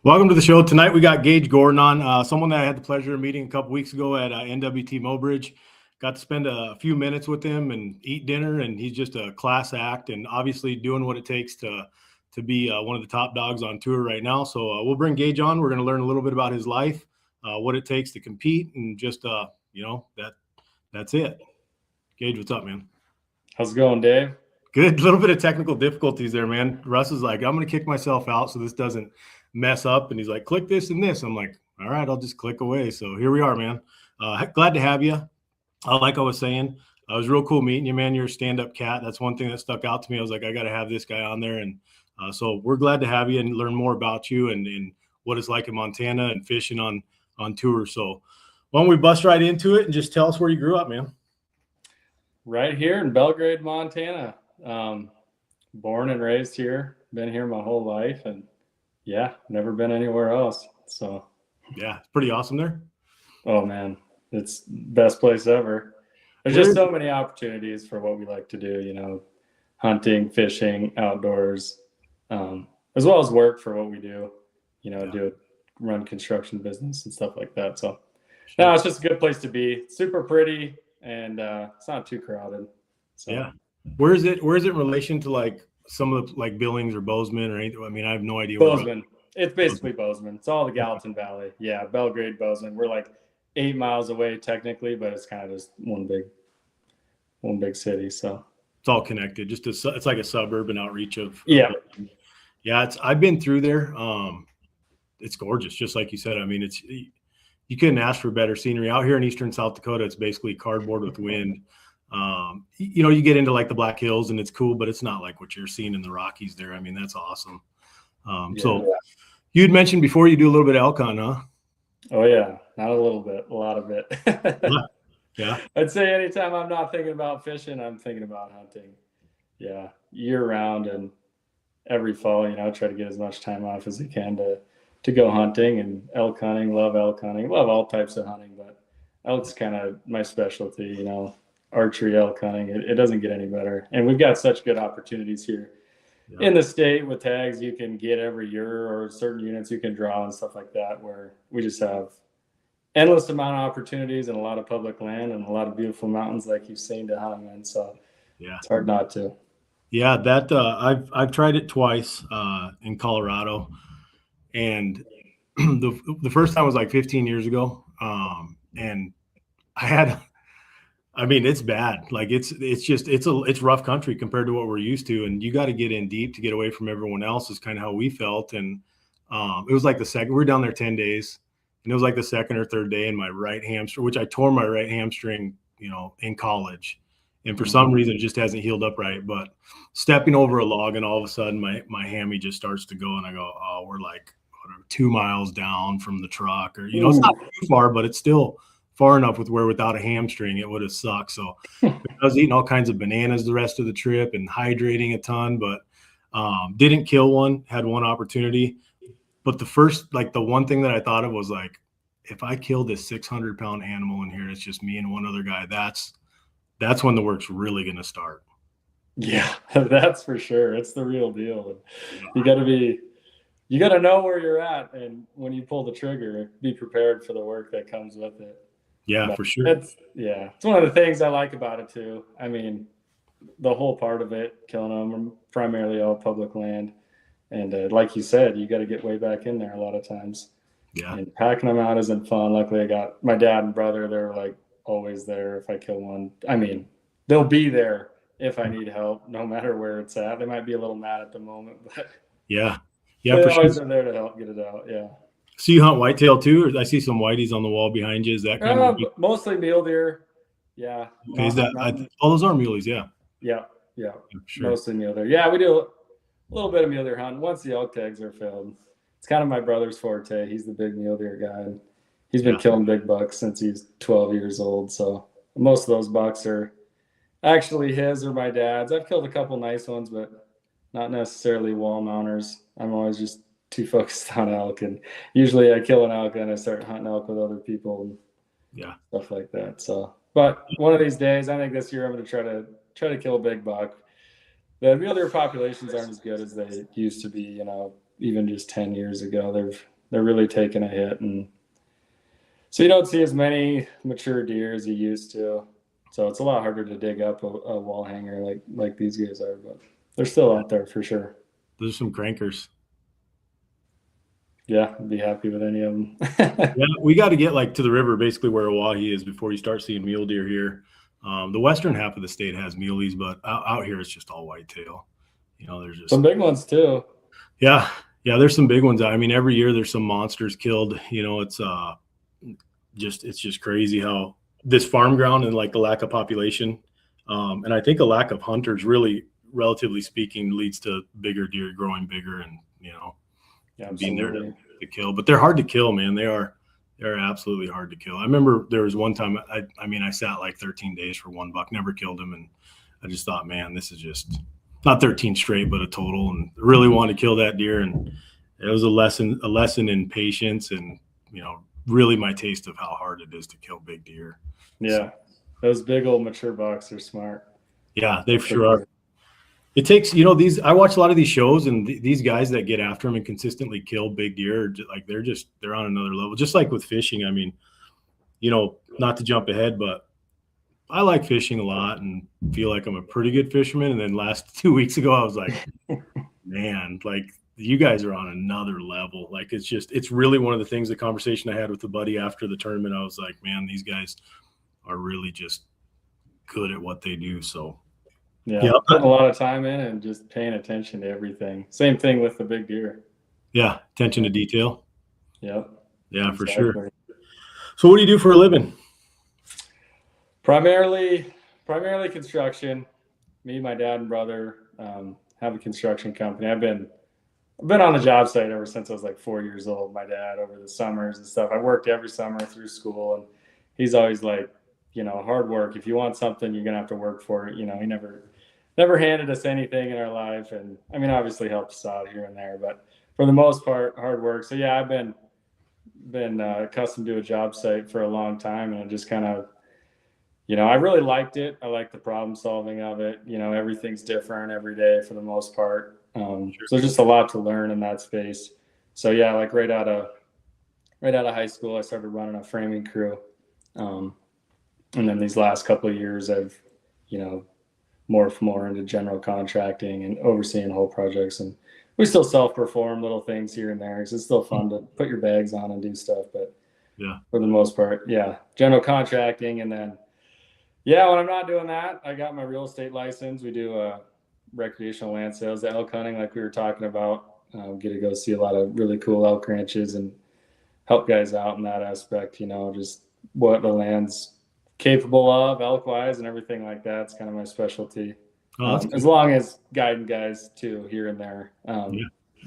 Welcome to the show. Tonight we got Gage Gordon on, someone that I had the pleasure of meeting a couple weeks ago at NWT Mobridge. Got to spend a few minutes with him and eat dinner, and he's just a class act and obviously doing what it takes to be one of the top dogs on tour right now. So we'll bring Gage on. We're going to learn a little bit about his life, what it takes to compete, and just that's it. Gage, what's up, man? How's it going, Dave? Good. A little bit of technical difficulties there, man. Russ is like, I'm going to kick myself out so this doesn't mess up, and he's like, click this and this. I'm like, all right, I'll just click away. So here we are, man. Glad to have you. Like I was saying, it was real cool meeting you, man. You're a stand-up cat. That's one thing that stuck out to me. I was like, I got to have this guy on there. And so we're glad to have you and learn more about you and what it's like in Montana and fishing on tour. So why don't we bust right into it and just tell us where you grew up, man? Right here in Belgrade, Montana. Born and raised here. Been here my whole life, and yeah, never been anywhere else. So yeah, it's pretty awesome there. Oh man, it's best place ever. There's just so many opportunities for what we like to do, hunting, fishing, outdoors, as well as work for what we do, run construction business and stuff like that. So no, it's just a good place to be. Super pretty, and it's not too crowded. So yeah. Where is it in relation to like some of the like Billings or Bozeman or anything? I mean, I have no idea. Bozeman. It's basically Bozeman. It's all the Gallatin Valley. Yeah, Belgrade, Bozeman. We're like 8 miles away technically, but it's kind of just one big city. So it's all connected. Just it's like a suburban outreach of yeah. I've been through there. It's gorgeous, just like you said. I mean, you couldn't ask for better scenery out here in eastern South Dakota. It's basically cardboard with wind. You get into like the Black Hills and it's cool, but it's not like what you're seeing in the Rockies there. I mean, that's awesome. So you'd mentioned before you do a little bit of elk hunt, huh? Oh yeah. Not a little bit, a lot of it. Yeah. I'd say anytime I'm not thinking about fishing, I'm thinking about hunting. Yeah. Year round, and every fall, try to get as much time off as you can to go hunting and elk hunting. Love elk hunting. Love all types of hunting, but elk's kind of my specialty, archery, elk hunting. It doesn't get any better. And we've got such good opportunities here in the state with tags you can get every year, or certain units you can draw and stuff like that, where we just have endless amount of opportunities and a lot of public land and a lot of beautiful mountains like you've seen to hunt in. So yeah, it's hard not to. Yeah, that I've tried it twice in Colorado, and the first time was like 15 years ago, and it's bad. Like it's rough country compared to what we're used to, and you got to get in deep to get away from everyone else. Is kind of how we felt, and it was like we were down there 10 days, and it was like the second or third day, and my right hamstring, which I tore my right hamstring, in college. And for some reason, it just hasn't healed up right. But stepping over a log, and all of a sudden, my hammy just starts to go, and I go, oh, we're like 2 miles down from the truck, or it's not too far, but it's still far enough without a hamstring, it would have sucked. So I was eating all kinds of bananas the rest of the trip and hydrating a ton, but didn't kill one. Had one opportunity, but the one thing that I thought of was like, if I kill this 600-pound animal in here, it's just me and one other guy. That's when the work's really going to start. Yeah, that's for sure. It's the real deal. You got to know where you're at. And when you pull the trigger, be prepared for the work that comes with it. Yeah, but for sure. It's one of the things I like about it too. I mean, the whole part of it, killing them, primarily all public land. And like you said, you got to get way back in there a lot of times. Yeah. And packing them out isn't fun. Luckily, I got my dad and brother. They're like always there if I kill one. I mean, they'll be there if I need help, no matter where it's at. They might be a little mad at the moment, but yeah, they always are there to help get it out. Yeah. So you hunt whitetail too, or I see some whiteys on the wall behind you. Is that kind of mostly mule deer? Yeah. Okay, those are muleys, yeah. Yeah. Sure. Mostly mule deer. Yeah, we do a little bit of mule deer hunting once the elk tags are filled. It's kind of my brother's forte. He's the big mule deer guy, and he's been killing big bucks since he's 12 years old. So most of those bucks are actually his or my dad's. I've killed a couple nice ones, but not necessarily wall mounters. I'm always just too focused on elk, and usually I kill an elk and I start hunting elk with other people and stuff like that. So, but one of these days, I think this year I'm going to try to kill a big buck. The mule deer populations aren't as good as they used to be, even just 10 years ago. they're really taking a hit, and so you don't see as many mature deer as you used to. So it's a lot harder to dig up a wall hanger like these guys are, but they're still out there for sure. Those are some crankers. Yeah, I'd be happy with any of them. Yeah, we got to get like to the river, basically where Oahe is, before you start seeing mule deer here. The western half of the state has muleys, but out here it's just all whitetail. You know, there's just some big ones too. Yeah, there's some big ones. I mean, every year there's some monsters killed. You know, it's just crazy how this farm ground and like the lack of population, and I think a lack of hunters, really, relatively speaking, leads to bigger deer growing bigger and being there to kill. But they're hard to kill, man. They're absolutely hard to kill. I remember there was one time I sat like 13 days for one buck, never killed him, and I just thought, man, this is just not 13 straight, but a total, and really wanted to kill that deer. And it was a lesson in patience, and really my taste of how hard it is to kill big deer. Yeah, those big old mature bucks are smart. Yeah, they sure are. It takes, I watch a lot of these shows, and these guys that get after them and consistently kill big deer, they're on another level. Just like with fishing. I mean, not to jump ahead, but I like fishing a lot and feel like I'm a pretty good fisherman. And then last 2 weeks ago, I was like, man, like you guys are on another level. Like, it's really one of the things, the conversation I had with a buddy after the tournament, I was like, man, these guys are really just good at what they do. So yeah, putting a lot of time in and just paying attention to everything. Same thing with the big deer. Yeah, attention to detail. Yep. Yeah, exactly. For sure. So what do you do for a living? Primarily construction. Me, my dad, and brother have a construction company. I've been on the job site ever since I was like 4 years old. My dad, over the summers and stuff. I worked every summer through school, and he's always like, hard work. If you want something, you're gonna have to work for it. He never handed us anything in our life, and I mean, obviously helped us out here and there, but for the most part, hard work. So yeah, I've been accustomed to a job site for a long time, and I just kind of, I really liked it. I like the problem solving of it. Everything's different every day for the most part. So there's just a lot to learn in that space. So yeah, like right out of high school, I started running a framing crew. And then these last couple of years, I've, morphed more into general contracting and overseeing whole projects. And we still self-perform little things here and there because it's still fun to put your bags on and do stuff. But yeah, for the most part, yeah, general contracting. And then, yeah, when I'm not doing that, I got my real estate license. We do recreational land sales, the elk hunting, like we were talking about. Get to go see a lot of really cool elk ranches and help guys out in that aspect, just what the land's capable of elk-wise and everything like that. It's kind of my specialty. As long as guiding guys too here and there.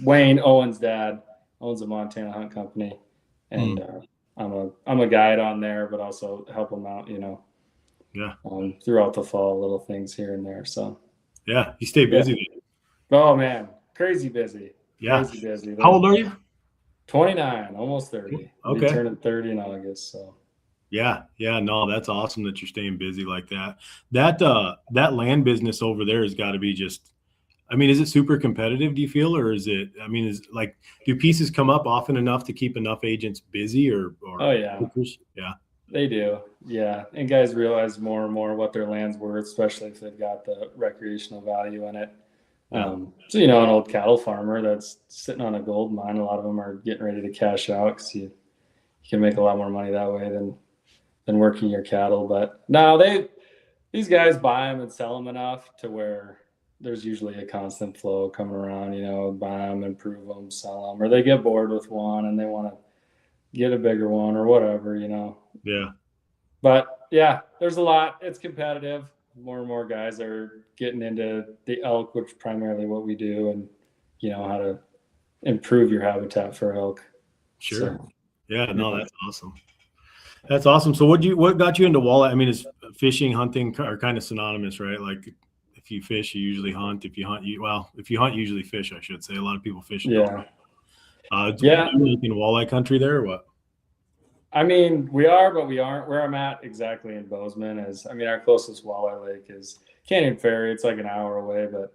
Wayne, Owen's dad, owns a Montana hunt company, and I'm a guide on there, but also help him out, throughout the fall, little things here and there. So yeah, you stay busy. Yeah. Oh man, crazy busy. Yeah, crazy busy. How old are you? 29, almost 30. Okay, turning 30 in August. So yeah, no, that's awesome that you're staying busy like that. That land business over there has got to be just, I mean, is it super competitive, do you feel, or is it, I mean, is like, do pieces come up often enough to keep enough agents busy or oh yeah. Yeah. They do. Yeah. And guys realize more and more what their land's worth, especially if they've got the recreational value in it. So, an old cattle farmer that's sitting on a gold mine, a lot of them are getting ready to cash out because you can make a lot more money that way than working your cattle. But no, these guys buy them and sell them enough to where there's usually a constant flow coming around, buy them, improve them, sell them, or they get bored with one and they want to get a bigger one or whatever, Yeah. But yeah, there's a lot. It's competitive. More and more guys are getting into the elk, which is primarily what we do, and how to improve your habitat for elk. Sure. So, yeah, no, that's awesome. That's awesome. So what got you into walleye? I mean, is fishing, hunting are kind of synonymous, right? Like if you fish, you usually hunt. If you hunt, you usually fish, I should say. A lot of people fish. Yeah. Yeah. Are you in walleye country there or what? I mean, we are, but we aren't. Where I'm at exactly in Bozeman our closest walleye lake is Canyon Ferry. It's like an hour away, but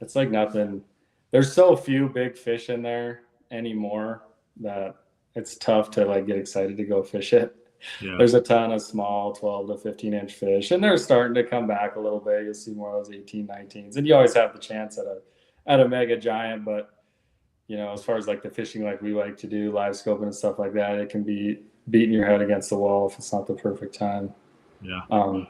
it's like nothing. There's so few big fish in there anymore. that it's tough to like get excited to go fish it. Yeah. There's a ton of small 12 to 15 inch fish, and they're starting to come back a little bit. You'll see more of those 18, 19s, and you always have the chance at a mega giant. But you know, as far as like the fishing like we like to do, live scoping and stuff like that, it can be beating your head against the wall if it's not the perfect time. Yeah. But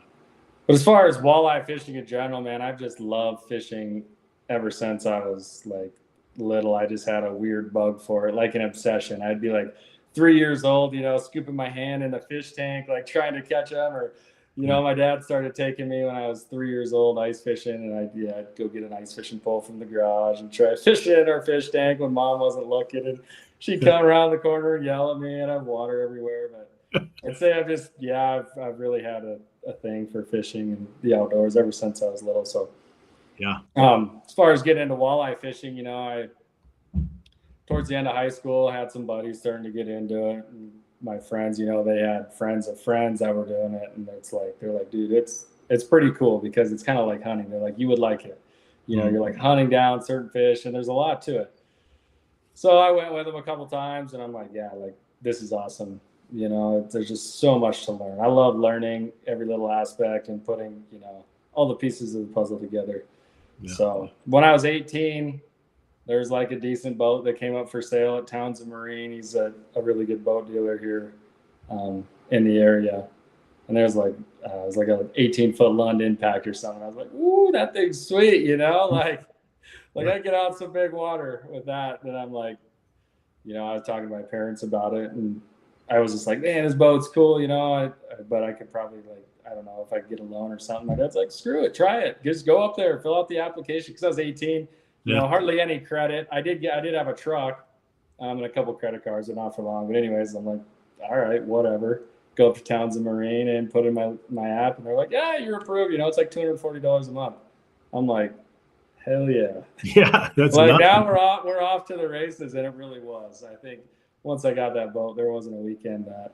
as far as walleye fishing in general, man, I've just loved fishing ever since I was like little. I just had a weird bug for it, like an obsession. I'd be like 3 years old, you know, scooping my hand in a fish tank, like trying to catch them. Or, you know, my dad started taking me when I was 3 years old ice fishing, and I'd go get an ice fishing pole from the garage and try to fish in our fish tank when mom wasn't looking. And she'd come around the corner and yell at me, and I'd have water everywhere. But I'd say I've really had a thing for fishing and the outdoors ever since I was little. So, yeah. As far as getting into walleye fishing, you know, towards the end of high school, I had some buddies starting to get into it. And my friends, you know, they had friends of friends that were doing it, and they're like, dude, it's pretty cool because it's kind of like hunting. They're like, you would like it, you know, you're like hunting down certain fish, and there's a lot to it. So I went with them a couple times, and I'm like, yeah, like this is awesome. You know, there's just so much to learn. I love learning every little aspect and putting, you know, all the pieces of the puzzle together. Yeah. So when I was 18, there was like a decent boat that came up for sale at Townsend Marine. He's a really good boat dealer here in the area. And there's like, it was like an 18-foot Lund impact or something. I was like, ooh, that thing's sweet, you know? Like I get out some big water with that. And I'm like, you know, I was talking to my parents about it, and I was just like, man, this boat's cool, you know, but I could probably like, I don't know if I could get a loan or something. My dad's like, screw it, try it. Just go up there, fill out the application. Because I was 18, you know, hardly any credit. I did have a truck and a couple credit cards, but not for long. But anyways, I'm like, all right, whatever. Go up to Townsend Marine and put in my app, and they're like, yeah, you're approved. You know, it's like $240 a month. I'm like, hell yeah. Yeah, that's like nothing. Now we're off to the races, and it really was. I think once I got that boat, there wasn't a weekend that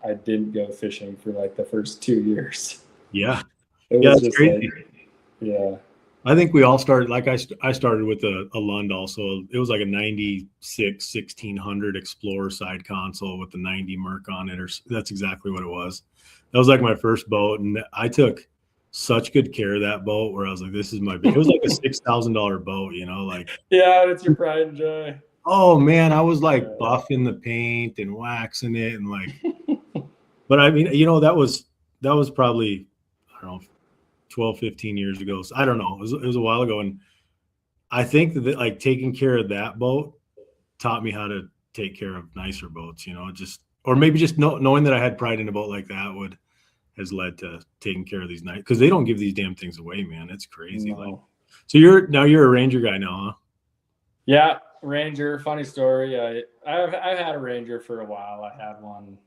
I didn't go fishing for like the first 2 years. Yeah. It was just crazy. Like, yeah. I think we all started, like I started with a Lund also. It was like a 96 1600 Explorer side console with the 90 Merc on it, or that's exactly what it was. That was like my first boat, and I took such good care of that boat where I was like, this is my, it was like a $6,000 boat, you know, like. Yeah, it's your pride and joy. Oh man, I was like buffing the paint and waxing it and like, but I mean, you know, that was probably, I don't know, 12, 15 years ago. So I don't know. It was a while ago. And I think that like taking care of that boat taught me how to take care of nicer boats, you know, or maybe just knowing that I had pride in a boat like that has led to taking care of these nice, because they don't give these damn things away, man. It's crazy. No. Like, so you're a Ranger guy now, huh? Yeah. Ranger, funny story. I've had a Ranger for a while. I had one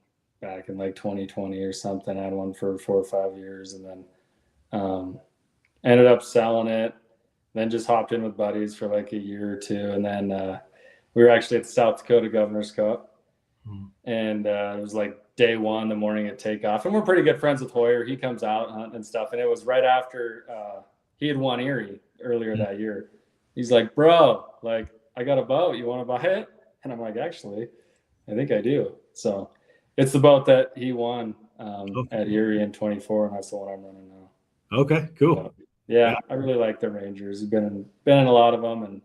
back in like 2020 or something. I had one for 4 or 5 years, and then ended up selling it. Then just hopped in with buddies for like a year or two, and then we were actually at the South Dakota Governor's Cup, and it was like day one, the morning at takeoff, and we're pretty good friends with Hoyer. He comes out hunting and stuff, and it was right after he had won Erie earlier that year. He's like, bro, like, I got a boat. You want to buy it? And I'm like, actually, I think I do. So it's the boat that he won at Erie in 24, and that's the one I'm running now. Okay, cool. So, yeah, I really like the Rangers. I've been in a lot of them, and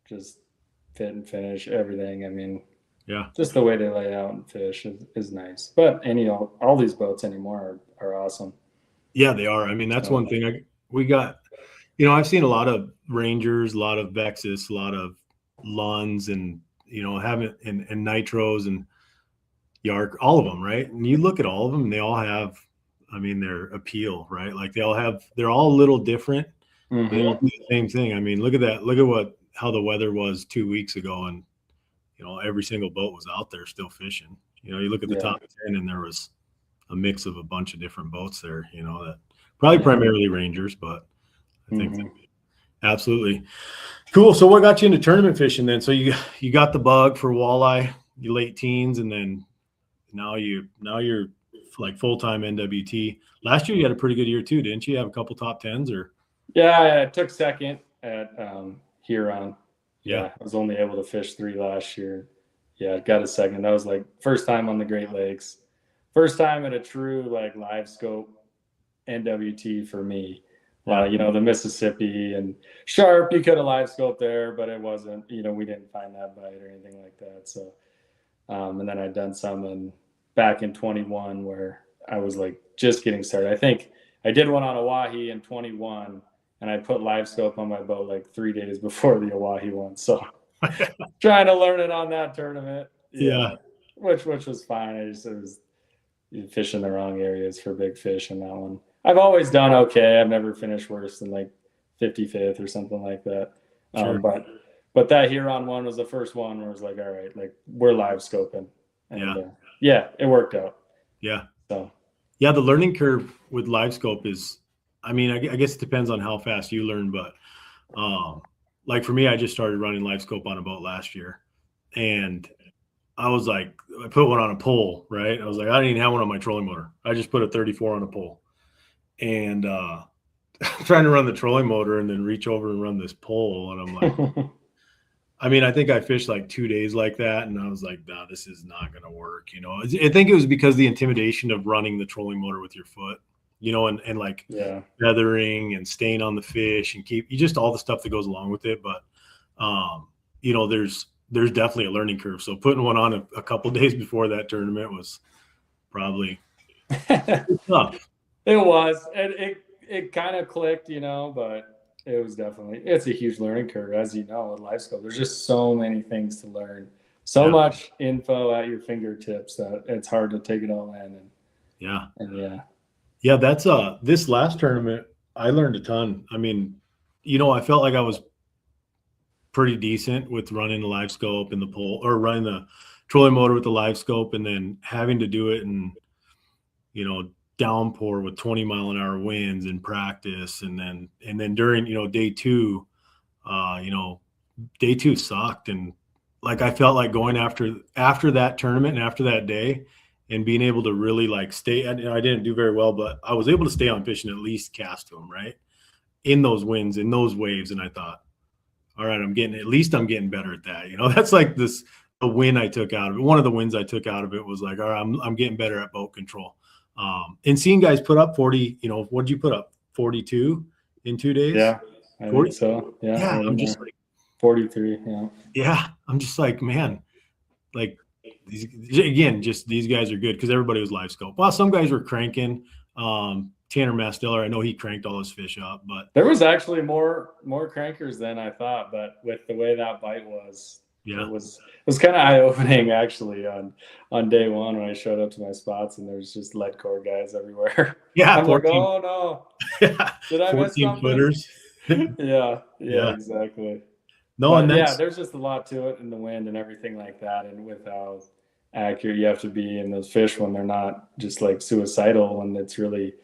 just fit and finish everything. I mean, yeah, just the way they lay out and fish is nice. But all these boats anymore are awesome. Yeah, they are. I mean, that's one thing we got. You know, I've seen a lot of Rangers, a lot of Vexus, a lot of Lunds, and you know, and Nitros and Yark, all of them, right? And you look at all of them, and they all have, I mean, their appeal, right? Like they're all a little different. Mm-hmm. They don't do the same thing. I mean, look at that. Look at how the weather was 2 weeks ago, and you know, every single boat was out there still fishing. You know, you look at the top 10, and there was a mix of a bunch of different boats there. You know, that probably primarily Rangers, but I think absolutely cool. So what got you into tournament fishing then? So you got the bug for walleye, you late teens, and then now you're like full-time NWT. Last year you had a pretty good year too, didn't you? Have a couple top tens or? Yeah, I took second at Huron. Yeah, I was only able to fish 3 last year. Yeah, got a second. That was like first time on the Great Lakes. First time at a true like live scope NWT for me. You know, the Mississippi and Sharp, you could have live scope there, but it wasn't, you know, we didn't find that bite or anything like that. So, and then I'd done some back in 21 where I was like just getting started. I think I did one on Oahe in 21 and I put live scope on my boat like 3 days before the Oahe one. So trying to learn it on that tournament. Yeah. Which was fine. It was fishing the wrong areas for big fish in that one. I've always done okay. I've never finished worse than like 55th or something like that. Sure. But that Huron one was the first one where it was like, all right, like we're live scoping. And it worked out. Yeah. So yeah, the learning curve with live scope is, I mean, I guess it depends on how fast you learn, but like for me, I just started running live scope on a boat last year, and I was like, I put one on a pole, right? I was like, I didn't even have one on my trolling motor. I just put a 34 on a pole, and trying to run the trolling motor and then reach over and run this pole, and I'm like, I mean, I think I fished like 2 days like that, and I was like, nah, this is not going to work. You know, I think it was because the intimidation of running the trolling motor with your foot, you know, and like feathering and staying on the fish and you just all the stuff that goes along with it. But, you know, there's definitely a learning curve. So putting one on a couple days before that tournament was probably tough. It was. It kind of clicked, you know, but it's a huge learning curve, as you know, with live scope. There's just so many things to learn, so much info at your fingertips that it's hard to take it all in. Yeah, that's this last tournament, I learned a ton. I mean, you know, I felt like I was pretty decent with running the live scope and the pole, or running the trolling motor with the live scope, and then having to do it in, you know, downpour with 20-mile-an-hour winds in practice, and then during, you know, day two sucked, and like I felt like going after that tournament and after that day and being able to really like stay, and I didn't do very well, but I was able to stay on fish and at least cast to them, right, in those winds, in those waves. And I thought, all right, I'm getting better at that. You know, that's like the win I took out of it. One of the wins I took out of it was like, all right, I'm getting better at boat control. And seeing guys put up 40, you know, what did you put up? 42 in 2 days? Yeah, I think so. Yeah, I'm just like 43. Yeah, I'm just like, man, like these guys are good because everybody was live scope. Well, some guys were cranking. Tanner Mastiller, I know he cranked all his fish up, but there was actually more crankers than I thought. But with the way that bite was, it was kind of eye opening actually on day one when I showed up to my spots and there's just lead core guys everywhere. Yeah, I'm 14, like, oh no, did I miss 14 footers? yeah, exactly. No, but, and there's just a lot to it in the wind and everything like that, and with how accurate you have to be in those fish when they're not just like suicidal, and it's really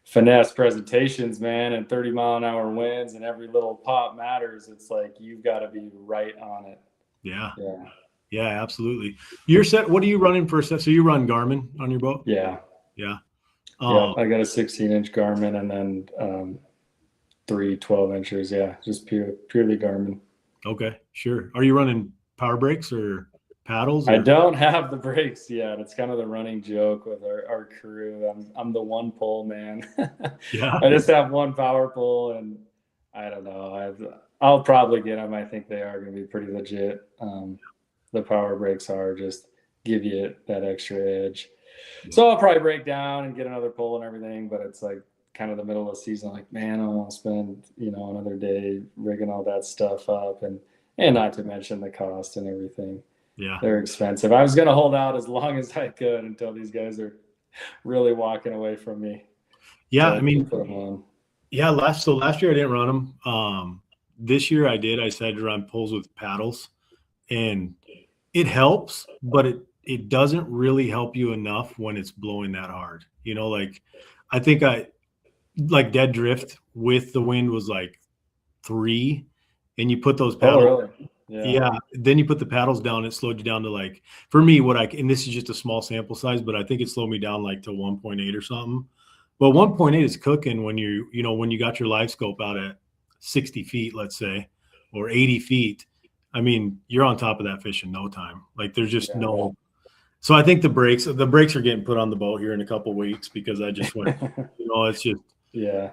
finesse presentations, man, and 30-mile-an-hour winds and every little pop matters. It's like you've got to be right on it. Yeah, absolutely. You're set. What are you running for a set? So you run Garmin on your boat? Yeah. I got a 16-inch Garmin and then 3 12-inchers. Yeah, just purely Garmin. Okay, sure. Are you running power brakes or paddles? I don't have the brakes yet. It's kind of the running joke with our crew. I'm the one pole man. I just have one power pole, and I don't know. I'll probably get them. I think they are going to be pretty legit. The power brakes are just give you that extra edge. So I'll probably break down and get another pole and everything, but it's like kind of the middle of the season. Like, man, I don't want to spend, you know, another day rigging all that stuff up, and not to mention the cost and everything. Yeah, they're expensive. I was going to hold out as long as I could until these guys are really walking away from me. Yeah, I mean, last year I didn't run them. This year I did. I decided to run poles with paddles, and it helps, but it doesn't really help you enough when it's blowing that hard. You know, like I think dead drift with the wind was like 3, and you put those paddles. Oh, really? Yeah. Then you put the paddles down, it slowed you down to like, for me, and this is just a small sample size, but I think it slowed me down like to 1.8 or something. But 1.8 is cooking when when you got your live scope out at 60 feet, let's say, or 80 feet. I mean, you're on top of that fish in no time. Like there's just no. So I think the brakes are getting put on the boat here in a couple of weeks because I just went. It's just. Yeah.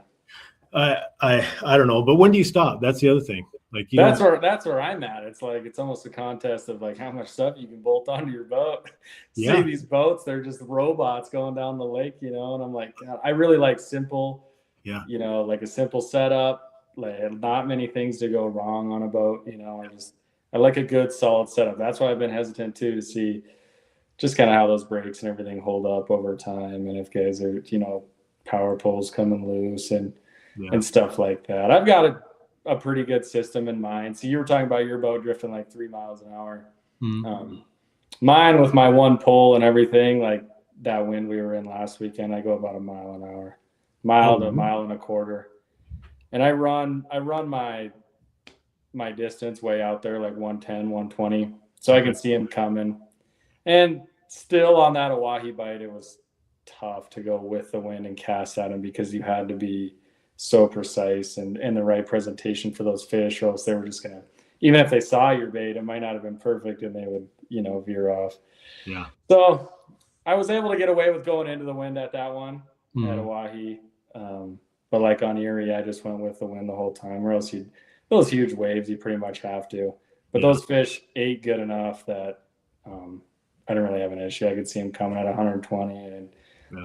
I don't know, but when do you stop? That's the other thing. Like that's where I'm at. It's like it's almost a contest of like how much stuff you can bolt onto your boat. See these boats, they're just robots going down the lake, and I'm like, God, I really like simple, like a simple setup, like not many things to go wrong on a boat, I like a good solid setup. That's why I've been hesitant too to see just kind of how those brakes and everything hold up over time, and if guys are, power poles coming loose and stuff like that. I've got a pretty good system in mind. So you were talking about your boat drifting like 3 miles an hour. Mm-hmm. Mine with my one pole and everything, like that wind we were in last weekend, I go about a mile an hour, to a mile and a quarter. And I run my distance way out there, like 110, 120. So I can see him coming. And still on that Oahe bite, it was tough to go with the wind and cast at him because you had to be so precise and the right presentation for those fish, or else they were just going to, even if they saw your bait, it might not have been perfect and they would, veer off. Yeah. So I was able to get away with going into the wind at that one at Oahe. But like on Erie, I just went with the wind the whole time, or else those huge waves, you pretty much have to. But those fish ate good enough that I didn't really have an issue. I could see them coming at 120 and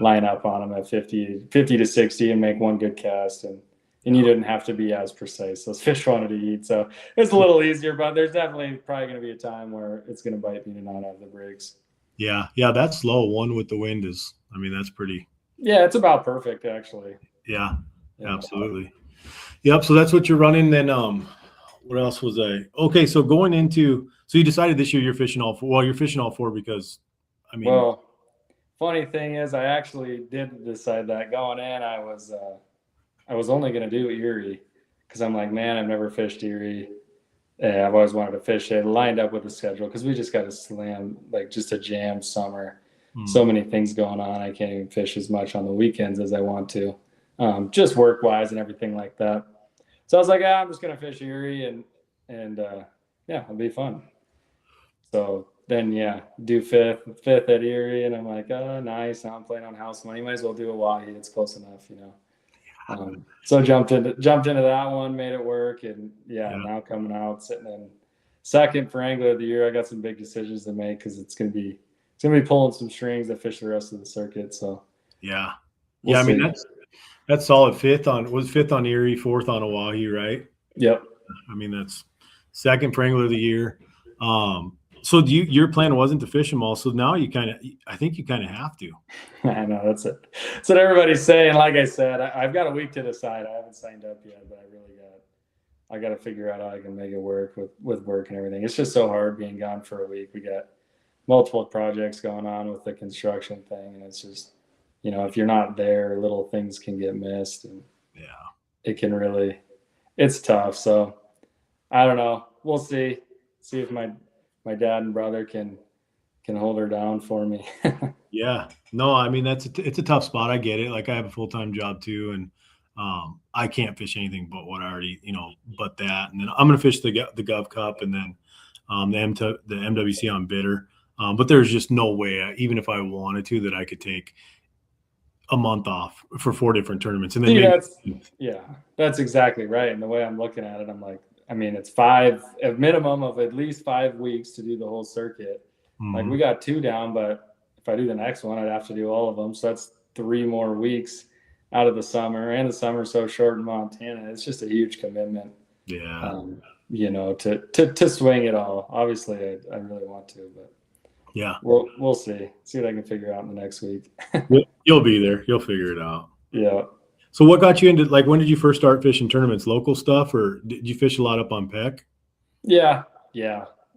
line up on them at 50 to 60 and make one good cast. And you didn't have to be as precise. Those fish wanted to eat. So it's a little easier, but there's definitely probably going to be a time where it's going to bite me to not have the brakes. Yeah. Yeah. That's slow. One with the wind that's pretty. Yeah. It's about perfect, actually. Yeah. Absolutely. Yep. So that's what you're running. Then, what else was okay. So so you decided this year you're fishing all four because, well, funny thing is I actually did decide that going in. I was only going to do Erie because I'm like, man, I've never fished Erie. I've always wanted to fish it. Lined up with the schedule because we just got a slam, like just a jam summer. So many things going on. I can't even fish as much on the weekends as I want to, just work wise and everything like that. So I was like, I'm just gonna fish Erie and it'll be fun. So then do fifth at Erie, and I'm like, oh, nice. Now I'm playing on house money. Might as well do Hawaii. It's close enough, So jumped into that one, made it work, and now coming out sitting in second for Angler of the Year. I got some big decisions to make because it's gonna be pulling some strings to fish the rest of the circuit. So we'll see. That's solid. Fifth on Erie, fourth on Oahe, right? Yep. That's second for Angler of the Year. So your plan wasn't to fish them all. So now I think you kind of have to. I know that's it. That's what everybody's saying. Like I said, I've got a week to decide. I haven't signed up yet, but I got to figure out how I can make it work with work and everything. It's just so hard being gone for a week. We got multiple projects going on with the construction thing, and it's just, if you're not there, little things can get missed, and it can really, it's tough. So I don't know. We'll see if my dad and brother can hold her down for me. Yeah, no, it's a tough spot. I get it. Like I have a full-time job too. And I can't fish anything but what I already, but that, and then I'm going to fish the Gov Cup and then the MWC on Bitter. But there's just no way, even if I wanted to, that I could take a month off for 4 different tournaments. And then that's exactly right. And the way I'm looking at it, I'm like, it's a minimum of at least 5 weeks to do the whole circuit. Like we got 2 down, but if I do the next one, I'd have to do all of them. So that's 3 more weeks out of the summer, and the summer's so short in Montana. It's just a huge commitment. Yeah. To swing it all. Obviously I really want to, but we'll see what I can figure out in the next week. You'll be there. You'll figure it out. Yeah. So what got you into, like, when did you first start fishing tournaments? Local stuff, or did you fish a lot up on Peck? Yeah.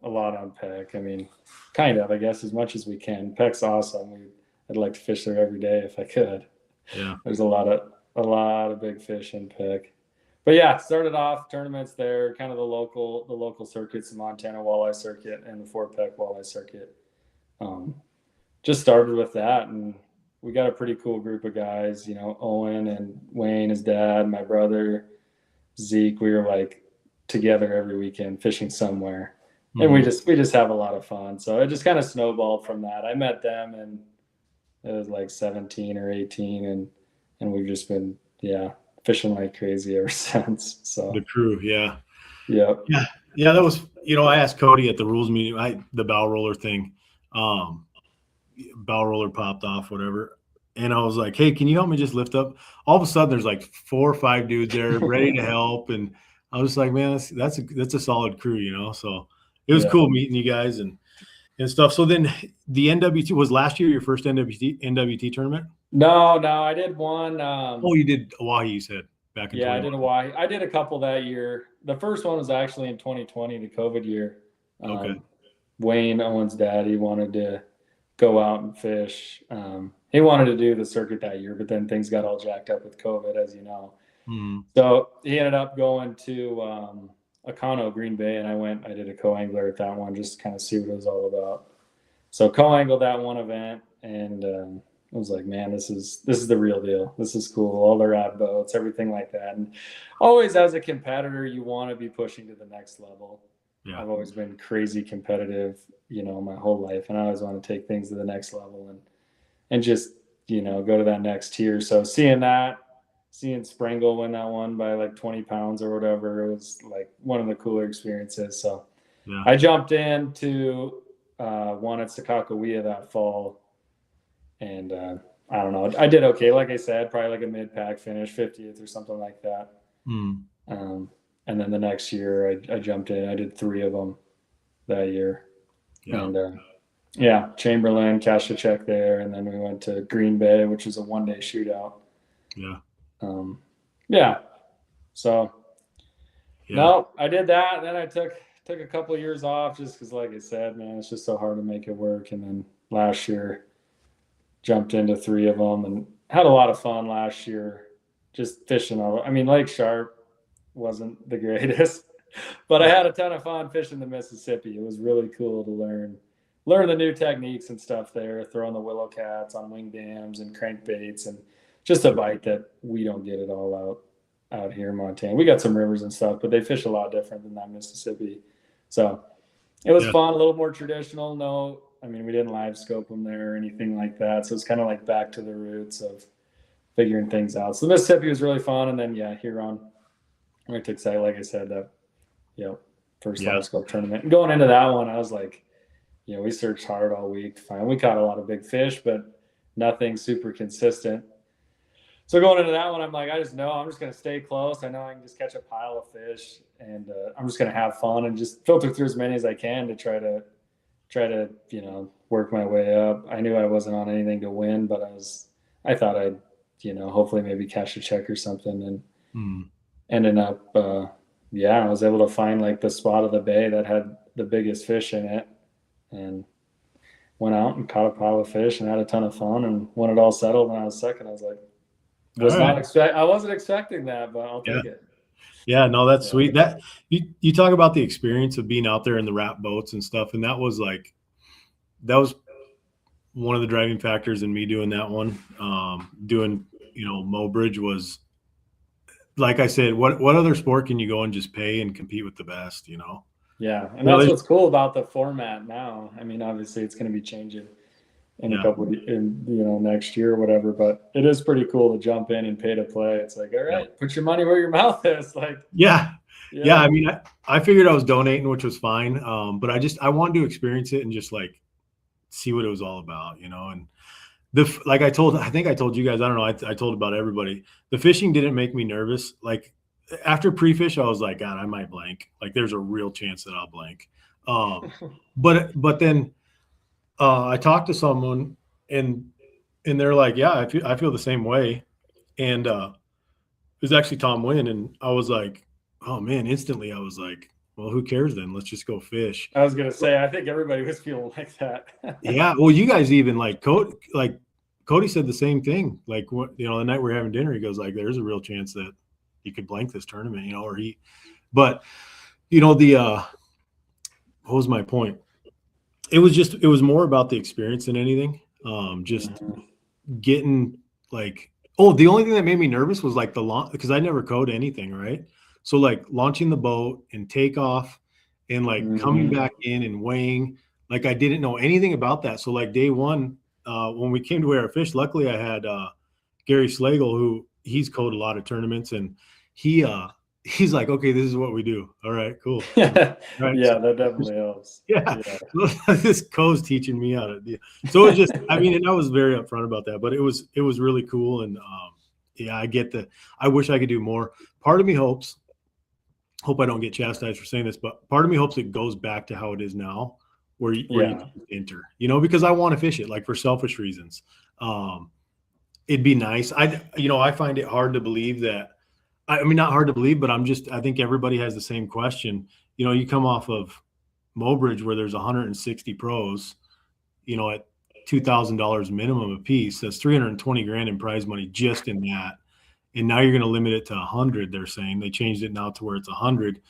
A lot on Peck. Kind of, I guess, as much as we can. Peck's awesome. I'd like to fish there every day if I could. Yeah. There's a lot of big fish in Peck. But started off tournaments there, kind of the local circuits, the Montana Walleye Circuit and the Fort Peck Walleye Circuit. Just started with that, and we got a pretty cool group of guys, Owen and Wayne, his dad, my brother, Zeke. We were like together every weekend fishing somewhere. and we just have a lot of fun. So it just kind of snowballed from that. I met them and it was like 17 or 18, and we've just been fishing like crazy ever since. So The crew, yeah. Yep. Yeah. That was, I asked Cody at the rules meeting, the bow roller thing, bow roller popped off, whatever. And I was like, hey, can you help me just lift up? All of a sudden there's like 4 or 5 dudes there ready to help. And I was like, man, that's a solid crew, so it was cool meeting you guys and stuff. So then the NWT was last year, your first NWT tournament? No, I did one. You did Oahe, you said, back in 2020. I did Oahe. I did a couple that year. The first one was actually in 2020, the COVID year. Okay. Wayne Owen's dad, he wanted to go out and fish. He wanted to do the circuit that year, but then things got all jacked up with COVID, as you know. Mm-hmm. So he ended up going to Econo, Green Bay, and I did a co-angler at that one, just to kind of see what it was all about. So co-angled that one event, and I was like, man, this is the real deal. This is cool. All the rad boats, everything like that. And always as a competitor, you want to be pushing to the next level. Yeah. I've always been crazy competitive, my whole life. And I always want to take things to the next level and just, go to that next tier. So seeing Sprangle win that one by like 20 pounds or whatever, it was like one of the cooler experiences. So I jumped into one at Sakakawea that fall. And I don't know. I did okay. Like I said, probably like a mid-pack finish, 50th or something like that. And then the next year I jumped in. I did 3 of them that year. Yeah. And Chamberlain, cashed a check there. And then we went to Green Bay, which was a 1-day shootout. Yeah. So, no, I did that. And then I took a couple of years off just because, like I said, man, it's just so hard to make it work. And then last year, jumped into 3 of them and had a lot of fun last year just fishing. Lake Sharp wasn't the greatest, but I had a ton of fun fishing the Mississippi. It was really cool to learn the new techniques and stuff there, throwing the willow cats on wing dams and crankbaits, and just a bite that we don't get it all out here in Montana. We got some rivers and stuff, but they fish a lot different than that Mississippi. So it was fun, a little more traditional. No, we didn't live scope them there or anything like that. So it's kind of like back to the roots of figuring things out. So the Mississippi was really fun. And then, Huron, I went to excite, like I said, that, first live scope tournament. And going into that one, I was like, we searched hard all week to find. We caught a lot of big fish, but nothing super consistent. So going into that one, I'm like, I just know I'm just going to stay close. I know I can just catch a pile of fish, and I'm just going to have fun and just filter through as many as I can to try to work my way up. I knew I wasn't on anything to win, but I thought I'd, hopefully maybe cash a check or something, and ended up, I was able to find like the spot of the bay that had the biggest fish in it, and went out and caught a pile of fish and had a ton of fun. And when it all settled and I was second, I was like, I wasn't expecting that, but I'll take it. Yeah, no, that's sweet. That you talk about the experience of being out there in the wrap boats and stuff, and that was one of the driving factors in me doing that one. Doing Mobridge was, like I said, what other sport can you go and just pay and compete with the best? Yeah, and that's what's cool about the format now. Obviously it's going to be changing in a couple next year or whatever, but it is pretty cool to jump in and pay to play. It's like, all right, put your money where your mouth is. Like, I figured I was donating, which was fine. But I wanted to experience it and just like see what it was all about, and I think I told you guys, I don't know. I told about everybody, the fishing didn't make me nervous. Like after pre-fish, I was like, God, I might blank. Like there's a real chance that I'll blank. But then I talked to someone and they're like, yeah, I feel the same way. And it was actually Tom Wynn. And I was like, oh man, instantly I was like, well, who cares then? Let's just go fish. I was going to say, I think everybody was feeling like that. Yeah. Well, you guys even Cody said the same thing. Like the night we were having dinner, he goes like, there's a real chance that he could blank this tournament, but what was my point? It was more about the experience than anything. Just getting like, the only thing that made me nervous was like the launch, because I never code anything, right? So like launching the boat and takeoff and like coming back in and weighing, like I didn't know anything about that. So like day one, when we came to weigh our fish, luckily I had Gary Slagle, who he's coded a lot of tournaments, and he's like, okay, this is what we do. All right, cool. Right. Yeah, that definitely helps. Yeah. This co's teaching me how to do. So it was just, I mean, and I was very upfront about that, but it was really cool. And yeah, I wish I could do more. Part of me hope I don't get chastised for saying this, but part of me hopes it goes back to how it is now, where you can enter, because I want to fish it, like for selfish reasons. It'd be nice. I find it hard to believe that, I mean, not hard to believe, but I think everybody has the same question. You come off of Mobridge where there's 160 pros, at $2,000 minimum a piece. That's 320 grand in prize money just in that. And now you're going to limit it to 100. They're saying they changed it now to where it's 100.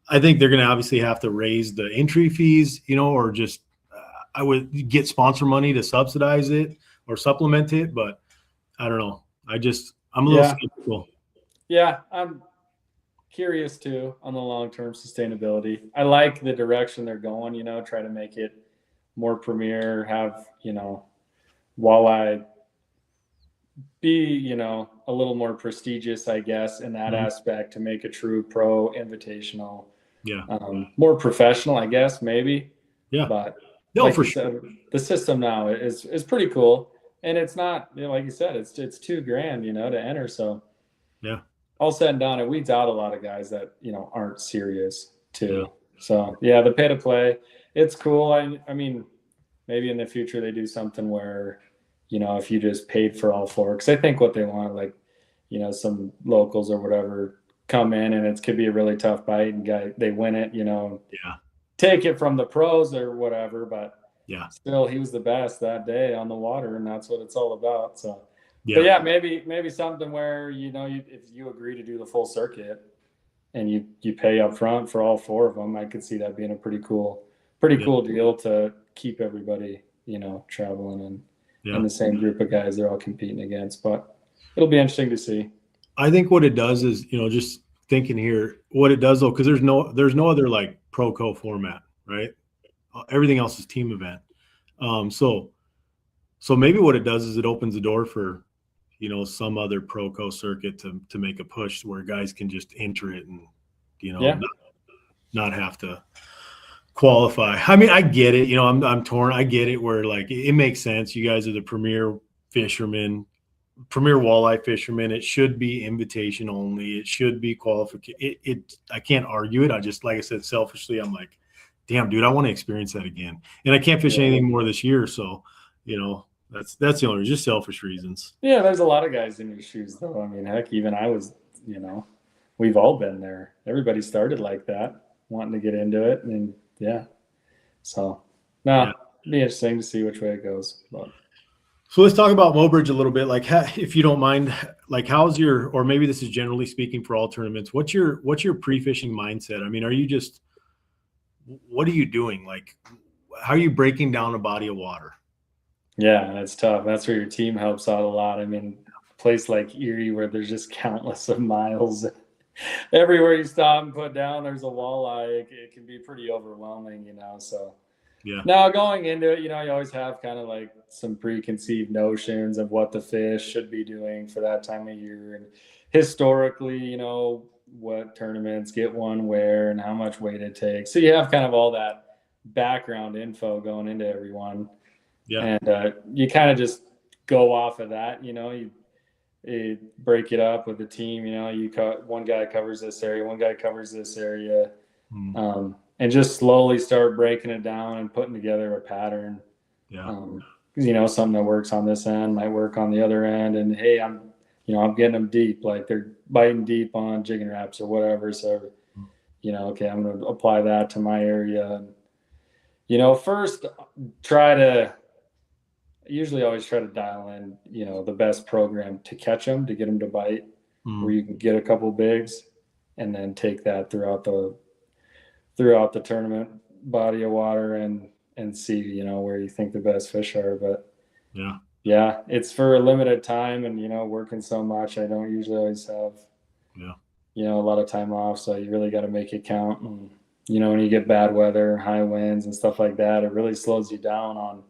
I think they're going to obviously have to raise the entry fees, or just I would get sponsor money to subsidize it or supplement it. But I don't know. I'm a little skeptical. Yeah, I'm curious too on the long-term sustainability. I like the direction they're going, try to make it more premier, have, walleye be, a little more prestigious, I guess, in that aspect, to make a true pro invitational. Yeah. More professional, I guess, maybe. Yeah. But no, like for you sure. said, the system now is pretty cool. And it's not, like you said, it's $2,000, to enter. So yeah, all said and done, it weeds out a lot of guys that, aren't serious too. Yeah. So yeah, the pay to play, it's cool. I mean, maybe in the future they do something where, if you just paid for all four, because I think what they want, like, some locals or whatever come in and it could be a really tough bite and they win it, take it from the pros or whatever, but yeah, still he was the best that day on the water, and that's what it's all about. So yeah. But yeah, maybe something where, if you agree to do the full circuit and you pay up front for all four of them, I could see that being a pretty cool deal to keep everybody, traveling and in the same group of guys they're all competing against. But it'll be interesting to see. I think what it does is, just thinking here, what it does though, because there's no other like pro co format, right? Everything else is team event. So maybe what it does is it opens the door for, some other pro co circuit to make a push where guys can just enter it and, not have to qualify. I mean, I get it. I'm torn. I get it where like it makes sense. You guys are the premier fishermen, premier walleye fishermen. It should be invitation only. It should be qualification. I can't argue it. I just, like I said, selfishly, I'm like, damn, dude, I want to experience that again. And I can't fish anything more this year. So, that's the only reason, just selfish reasons. Yeah, there's a lot of guys in your shoes though. I mean, heck, even I was, we've all been there. Everybody started like that, wanting to get into it. And yeah. So it'd be interesting to see which way it goes. But. So let's talk about Mobridge a little bit. Like, if you don't mind, like, how's your, or maybe this is generally speaking for all tournaments, what's your pre-fishing mindset? I mean, what are you doing? Like, how are you breaking down a body of water? Yeah, that's tough. That's where your team helps out a lot. I mean, a place like Erie where there's just countless of miles. Everywhere you stop and put down, there's a walleye. It can be pretty overwhelming, So yeah. Now going into it, you always have kind of like some preconceived notions of what the fish should be doing for that time of year. And historically, what tournaments get one where and how much weight it takes. So you have kind of all that background info going into everyone. Yeah. And you kind of just go off of that, you break it up with the team, one guy covers this area, one guy covers this area, and just slowly start breaking it down and putting together a pattern. Yeah. Something that works on this end might work on the other end. And hey, I'm getting them deep, like they're biting deep on jigging wraps or whatever. So, okay, I'm going to apply that to my area. And, first usually always try to dial in, the best program to catch them, to get them to bite, where you can get a couple bigs and then take that throughout the tournament body of water and see, where you think the best fish are. But yeah, it's for a limited time and, working so much, I don't usually always have, a lot of time off. So you really got to make it count. And when you get bad weather, high winds and stuff like that, it really slows you down on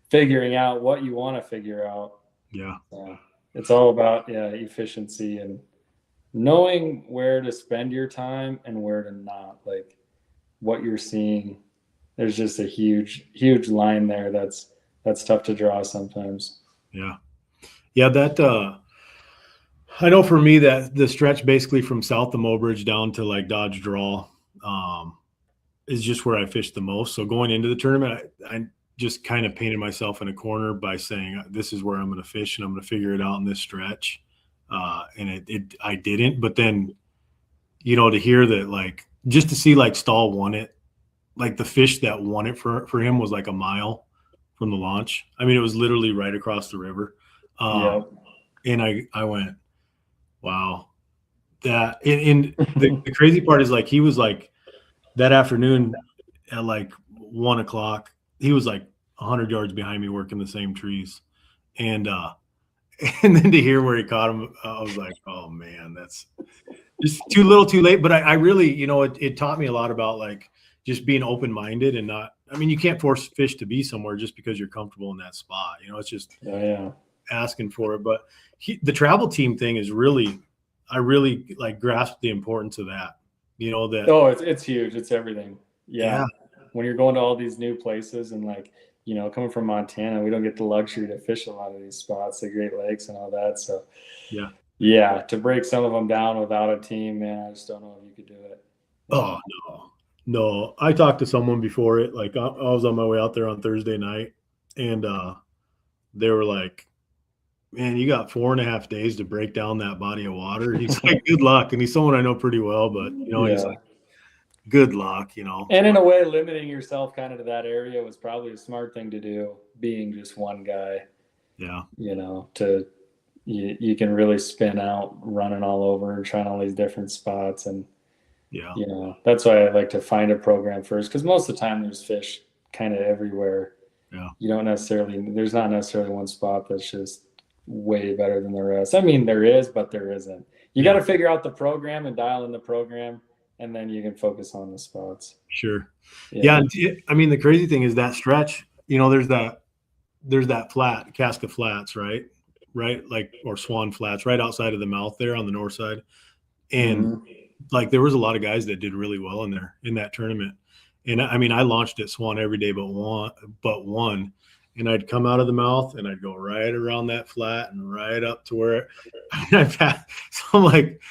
figuring out what you want to figure out. Yeah. It's all about efficiency and knowing where to spend your time and where to not. Like what you're seeing, there's just a huge line there that's tough to draw sometimes. Yeah, that I know for me that the stretch basically from south of Mobridge down to like Dodge Draw is just where I fished the most. So going into the tournament, I just kind of painted myself in a corner by saying this is where I'm going to fish and I'm going to figure it out in this stretch. And I didn't, but then to hear that, like, just to see like Stahl won it, like the fish that won it for him was like a mile from the launch. I mean, it was literally right across the river. And I went, wow. That and the crazy part is like he was like that afternoon at like 1:00, he was like 100 yards behind me working the same trees. And then to hear where he caught him, I was like, oh man, that's just too little too late. But I really, it taught me a lot about like just being open-minded and not, I mean, you can't force fish to be somewhere just because you're comfortable in that spot. It's just asking for it. But the travel team thing is really, I really like grasp the importance of that. It's huge. It's everything. Yeah. When you're going to all these new places and like, coming from Montana, we don't get the luxury to fish a lot of these spots, the Great Lakes and all that. So to break some of them down without a team, man, I just don't know if you could do it. Oh, no. I talked to someone before it. Like I was on my way out there on Thursday night and they were like, man, you got 4.5 days to break down that body of water. He's like, good luck. And he's someone I know pretty well, but he's like, good luck, And in a way, limiting yourself kind of to that area was probably a smart thing to do, being just one guy. Yeah. You can really spin out running all over and trying all these different spots. And, that's why I like to find a program first, because most of the time there's fish kind of everywhere. Yeah. There's not necessarily one spot that's just way better than the rest. I mean, there is, but there isn't. You got to figure out the program and dial in the program, and then you can focus on the spots. Sure. Yeah. I mean, the crazy thing is that stretch, there's that flat, Casca Flats, right? Like, or Swan Flats right outside of the mouth there on the north side. And like, there was a lot of guys that did really well in that tournament. And I mean, I launched at Swan every day, but one, and I'd come out of the mouth and I'd go right around that flat and right up to where so I'm like,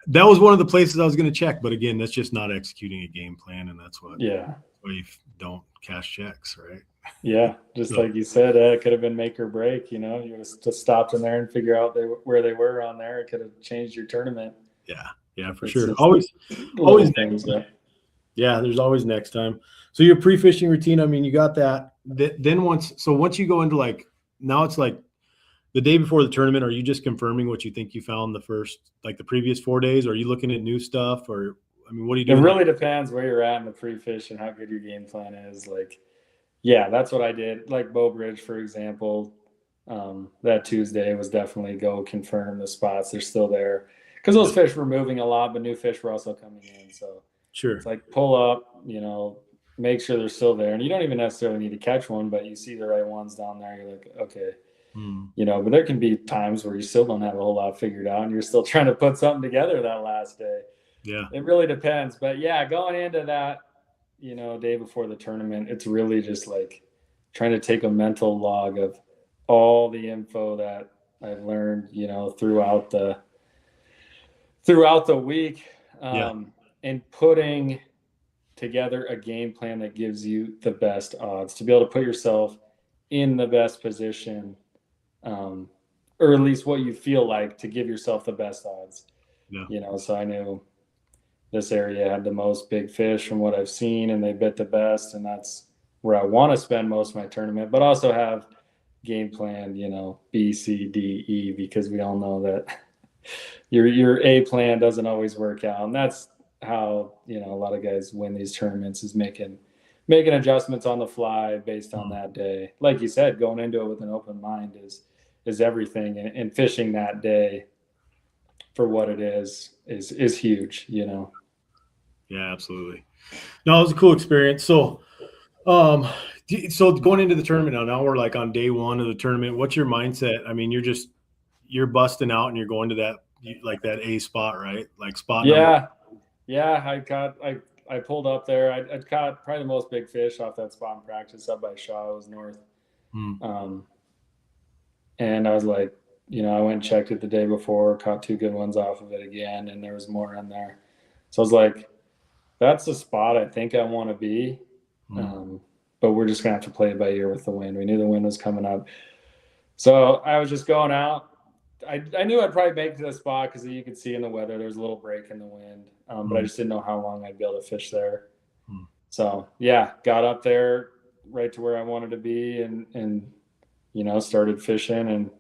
that was one of the places I was going to check. But again, that's just not executing a game plan. And that's why you don't cash checks, right? Yeah. Just like you said, it could have been make or break, you would have just stopped in there and figure out where they were on there. It could have changed your tournament. Yeah, for sure. Always things. Yeah, there's always next time. So your pre-fishing routine, I mean, you got that. Then once you go into like, now it's like the day before the tournament, are you just confirming what you think you found the previous 4 days? Or are you looking at new stuff? Or, I mean, what are you doing? It really depends where you're at in the pre-fish and how good your game plan is. Like, that's what I did. Like Bow Bridge, for example, that Tuesday was definitely go confirm the spots. They're still there. Because those fish were moving a lot, but new fish were also coming in. So it's like pull up, make sure they're still there. And you don't even necessarily need to catch one, but you see the right ones down there. You're like, okay. But there can be times where you still don't have a whole lot figured out and you're still trying to put something together that last day. Yeah. It really depends. But going into that, day before the tournament, it's really just like trying to take a mental log of all the info that I've learned, throughout the week, and putting together a game plan that gives you the best odds to be able to put yourself in the best position, or at least what you feel like to give yourself the best odds. So I knew this area had the most big fish from what I've seen, and they bit the best, and that's where I want to spend most of my tournament, but also have game plan, B, C, D, E, because we all know that your A plan doesn't always work out. And that's how, a lot of guys win these tournaments, is making adjustments on the fly based on that day. Like you said, going into it with an open mind is everything. And fishing that day for what it is huge, Yeah, absolutely. No, it was a cool experience. Um, so going into the tournament now we're like on day one of the tournament. What's your mindset? I mean, you're busting out and you're going to that A spot, right? Like spot number. Yeah. I pulled up there. I caught probably the most big fish off that spot in practice up by Shaw. It was north. And I was like, I went and checked it the day before, caught 2 good ones off of it again, and there was more in there. So I was like, that's the spot I think I want to be. But we're just going to have to play it by ear with the wind. We knew the wind was coming up. So I was just going out. I knew I'd probably make it to the spot because you could see in the weather there's a little break in the wind. But I just didn't know how long I'd be able to fish there. So, yeah, got up there right to where I wanted to be and started fishing. And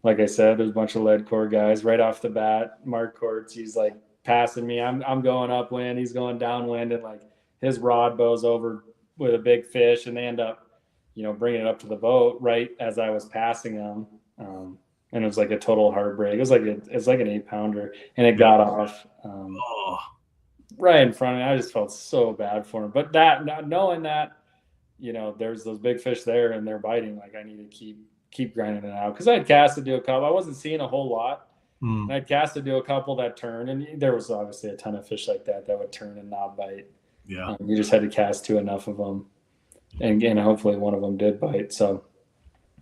like I said, there's a bunch of lead core guys right off the bat. Mark Courts, he's like passing me. I'm going upwind. He's going downwind, and like his rod bows over with a big fish, and they end up, bringing it up to the boat right as I was passing them. And it was like a total heartbreak. It was like an 8-pounder, and it got off right in front of me. I just felt so bad for him. But knowing that, there's those big fish there and they're biting, like I need to keep grinding it out. Because I had cast to do a couple. I wasn't seeing a whole lot. And I'd cast to do a couple that turn, and there was obviously a ton of fish like that would turn and not bite. Yeah. You just had to cast to enough of them, and hopefully one of them did bite. So,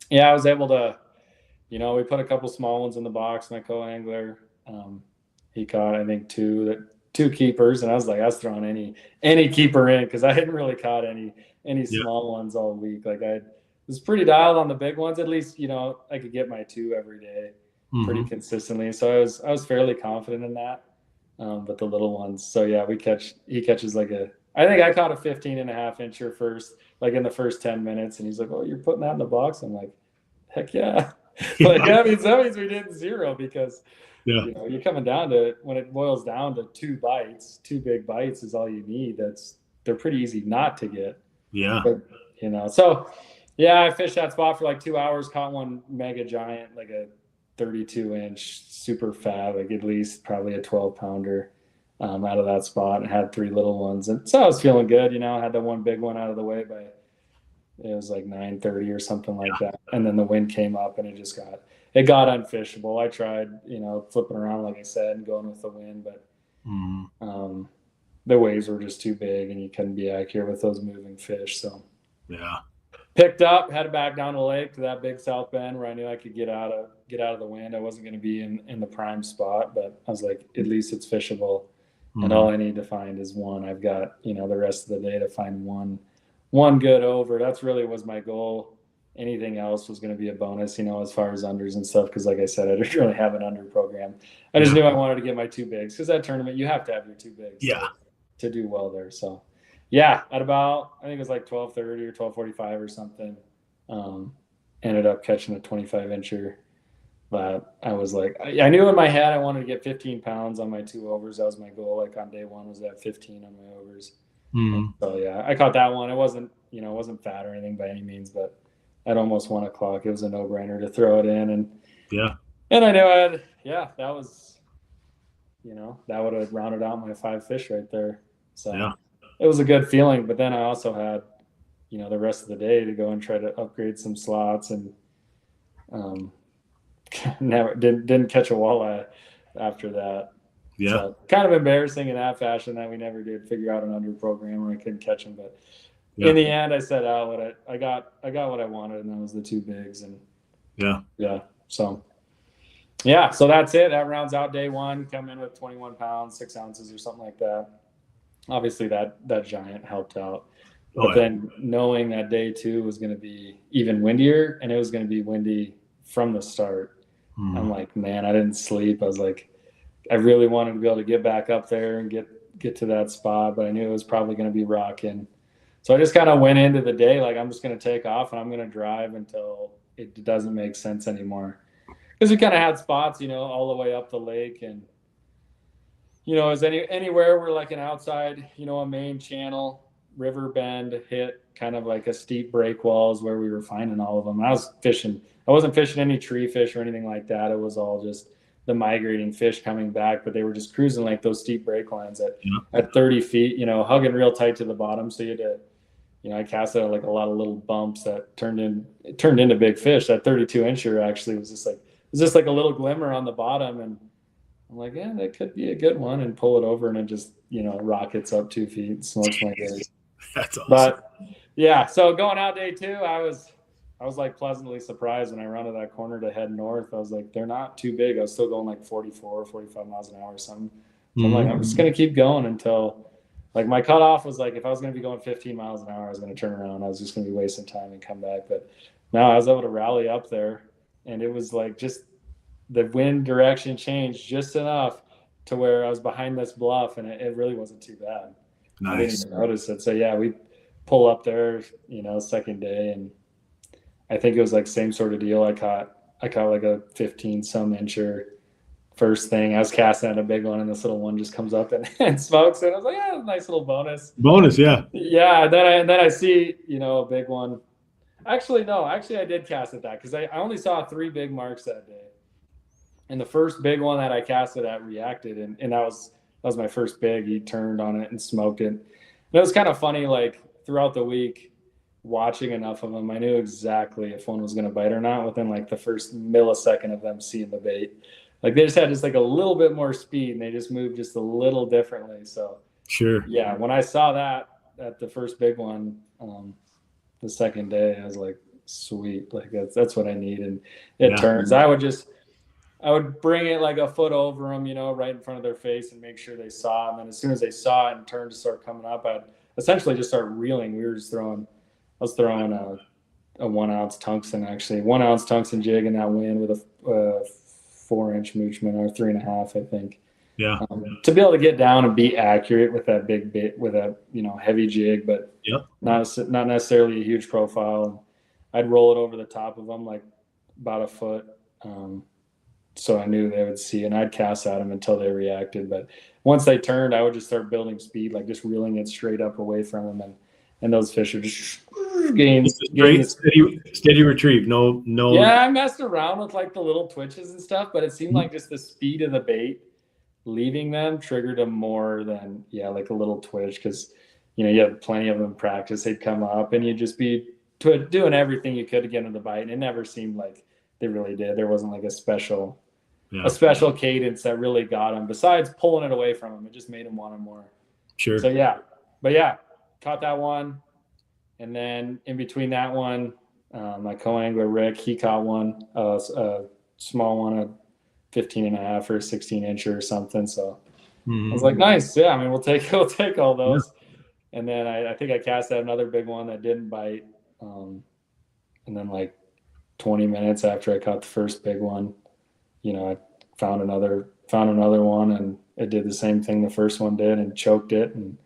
yeah, I was able to. We put a couple small ones in the box. My co-angler, he caught, I think, two keepers, and I was throwing any keeper in because I hadn't really caught any small ones all week. Like I was pretty dialed on the big ones. At least I could get my 2 every day pretty consistently. So I was fairly confident in that. But the little ones, so yeah, he catches like I think I caught a 15.5-incher first, like in the first 10 minutes, and he's like, "Oh, you're putting that in the box?" I'm like, "Heck yeah." Like that means we did 0 because you're coming down to, when it boils down to 2 big bites is all you need. They're pretty easy not to get. Yeah. But, so yeah, I fished that spot for like 2 hours, caught one mega giant, like a 32-inch, super fat, like at least probably a 12-pounder out of that spot, and had 3 little ones. And so I was feeling good, I had the one big one out of the way by, it was like 9:30 or something like that. And then the wind came up and it got unfishable. I tried, flipping around, like I said, and going with the wind, but the waves were just too big and you couldn't be accurate with those moving fish. So yeah, picked up, headed back down the lake to that big south bend where I knew I could get out of the wind. I wasn't going to be in the prime spot, but I was like, at least it's fishable. And all I need to find is one. I've got, the rest of the day to find one good over. That's really was my goal. Anything else was going to be a bonus, as far as unders and stuff. Because like I said, I didn't really have an under program. I just knew I wanted to get my 2 bigs, because that tournament, you have to have your 2 bigs to do well there. So yeah, at about, I think it was like 12:30 or 12:45 or something, ended up catching a 25-incher. But I was like, I knew in my head I wanted to get 15 pounds on my 2 overs. That was my goal. Like on day 1 was at 15 on my overs. So yeah, I caught that one. It wasn't, it wasn't fat or anything by any means, but at almost 1 o'clock, it was a no-brainer to throw it in. And I knew that was, that would have rounded out my 5 fish right there. So it was a good feeling. But then I also had, the rest of the day to go and try to upgrade some slots, and never didn't catch a walleye after that. Yeah. So kind of embarrassing in that fashion that we never did figure out an under program, or I couldn't catch them. But in the end, I set out what I got what I wanted, and that was the 2 bigs. And so that's it. That rounds out day 1. Come in with 21 pounds, 6 ounces or something like that. Obviously that giant helped out. But then knowing that day 2 was going to be even windier, and it was going to be windy from the start, I'm like, man, I didn't sleep. I was like, I really wanted to be able to get back up there and get to that spot, but I knew it was probably going to be rocking. So I just kind of went into the day like, I'm just going to take off and I'm going to drive until it doesn't make sense anymore. Because we kind of had spots, all the way up the lake, and is anywhere where like an outside, a main channel, river bend hit kind of like a steep break walls where we were finding all of them. I wasn't fishing any tree fish or anything like that. It was all just the migrating fish coming back, but they were just cruising like those steep break lines Yeah. at 30 feet, you know, hugging real tight to the bottom. So you had to, you know, I cast out like a lot of little bumps that turned into big fish. That 32 incher actually was just like a little glimmer on the bottom, and I'm like, yeah, that could be a good one, and pull it over, and it just, you know, rockets up 2 feet, smokes my gaze. That's awesome. But yeah, so going out day 2, I was like pleasantly surprised when I rounded that corner to head north. I was like, they're not too big. I was still going like 44, 45 miles an hour or something. So I'm like, I'm just going to keep going until, like, my cutoff was like, if I was going to be going 15 miles an hour, I was going to turn around. I was just going to be wasting time and come back. But no, I was able to rally up there, and it was like just the wind direction changed just enough to where I was behind this bluff, and it really wasn't too bad. Nice. I didn't even notice it. So yeah, we pull up there, you know, second day, and I think it was like same sort of deal. I caught like a 15 some incher first thing. I was casting at a big one, and this little one just comes up and smokes it. I was like, yeah, nice little bonus. Bonus, yeah. Yeah. Then I see, you know, a big one. Actually, no. Actually, I did cast at that because I only saw 3 big marks that day. And the first big one that I casted at reacted, and that was my first big. He turned on it and smoked it. And it was kind of funny, like throughout the week, watching enough of them, I knew exactly if one was going to bite or not within like the first millisecond of them seeing the bait. Like they just had just like a little bit more speed, and they just moved just a little differently. So sure. Yeah, when I saw that at the first big one, the second day, I was like, sweet, like that's what I need. And it turns. I would bring it like a foot over them, you know, right in front of their face, and make sure they saw it. And then as soon as they saw it and turned to start coming up, I'd essentially just start reeling. I was throwing a 1 ounce tungsten, actually 1 ounce tungsten jig in that wind with a 4-inch moochman, or 3.5, I think. Yeah. To be able to get down and be accurate with that big bait, with a, you know, heavy jig, but not necessarily a huge profile. I'd roll it over the top of them like about a foot. So I knew they would see, and I'd cast at them until they reacted. But once they turned, I would just start building speed, like just reeling it straight up away from them, and those fish are just gain steady retrieve. No. Yeah, I messed around with like the little twitches and stuff, but it seemed like just the speed of the bait leaving them triggered them more than like a little twitch, because you know you have plenty of them in practice. They'd come up, and you'd just be doing everything you could to get into the bite, and it never seemed like they really did. There wasn't like a special cadence that really got them. Besides pulling it away from them, it just made them want them more. Sure. So caught that one, and then in between that one, my co-angler Rick, he caught one, a small one, a 15.5 or a 16 incher or something. So I was like, nice, yeah. I mean, we'll take all those. Yeah. And then I think I cast out another big one that didn't bite, and then like 20 minutes after I caught the first big one, you know, I found another one, and it did the same thing the first one did, and choked it. And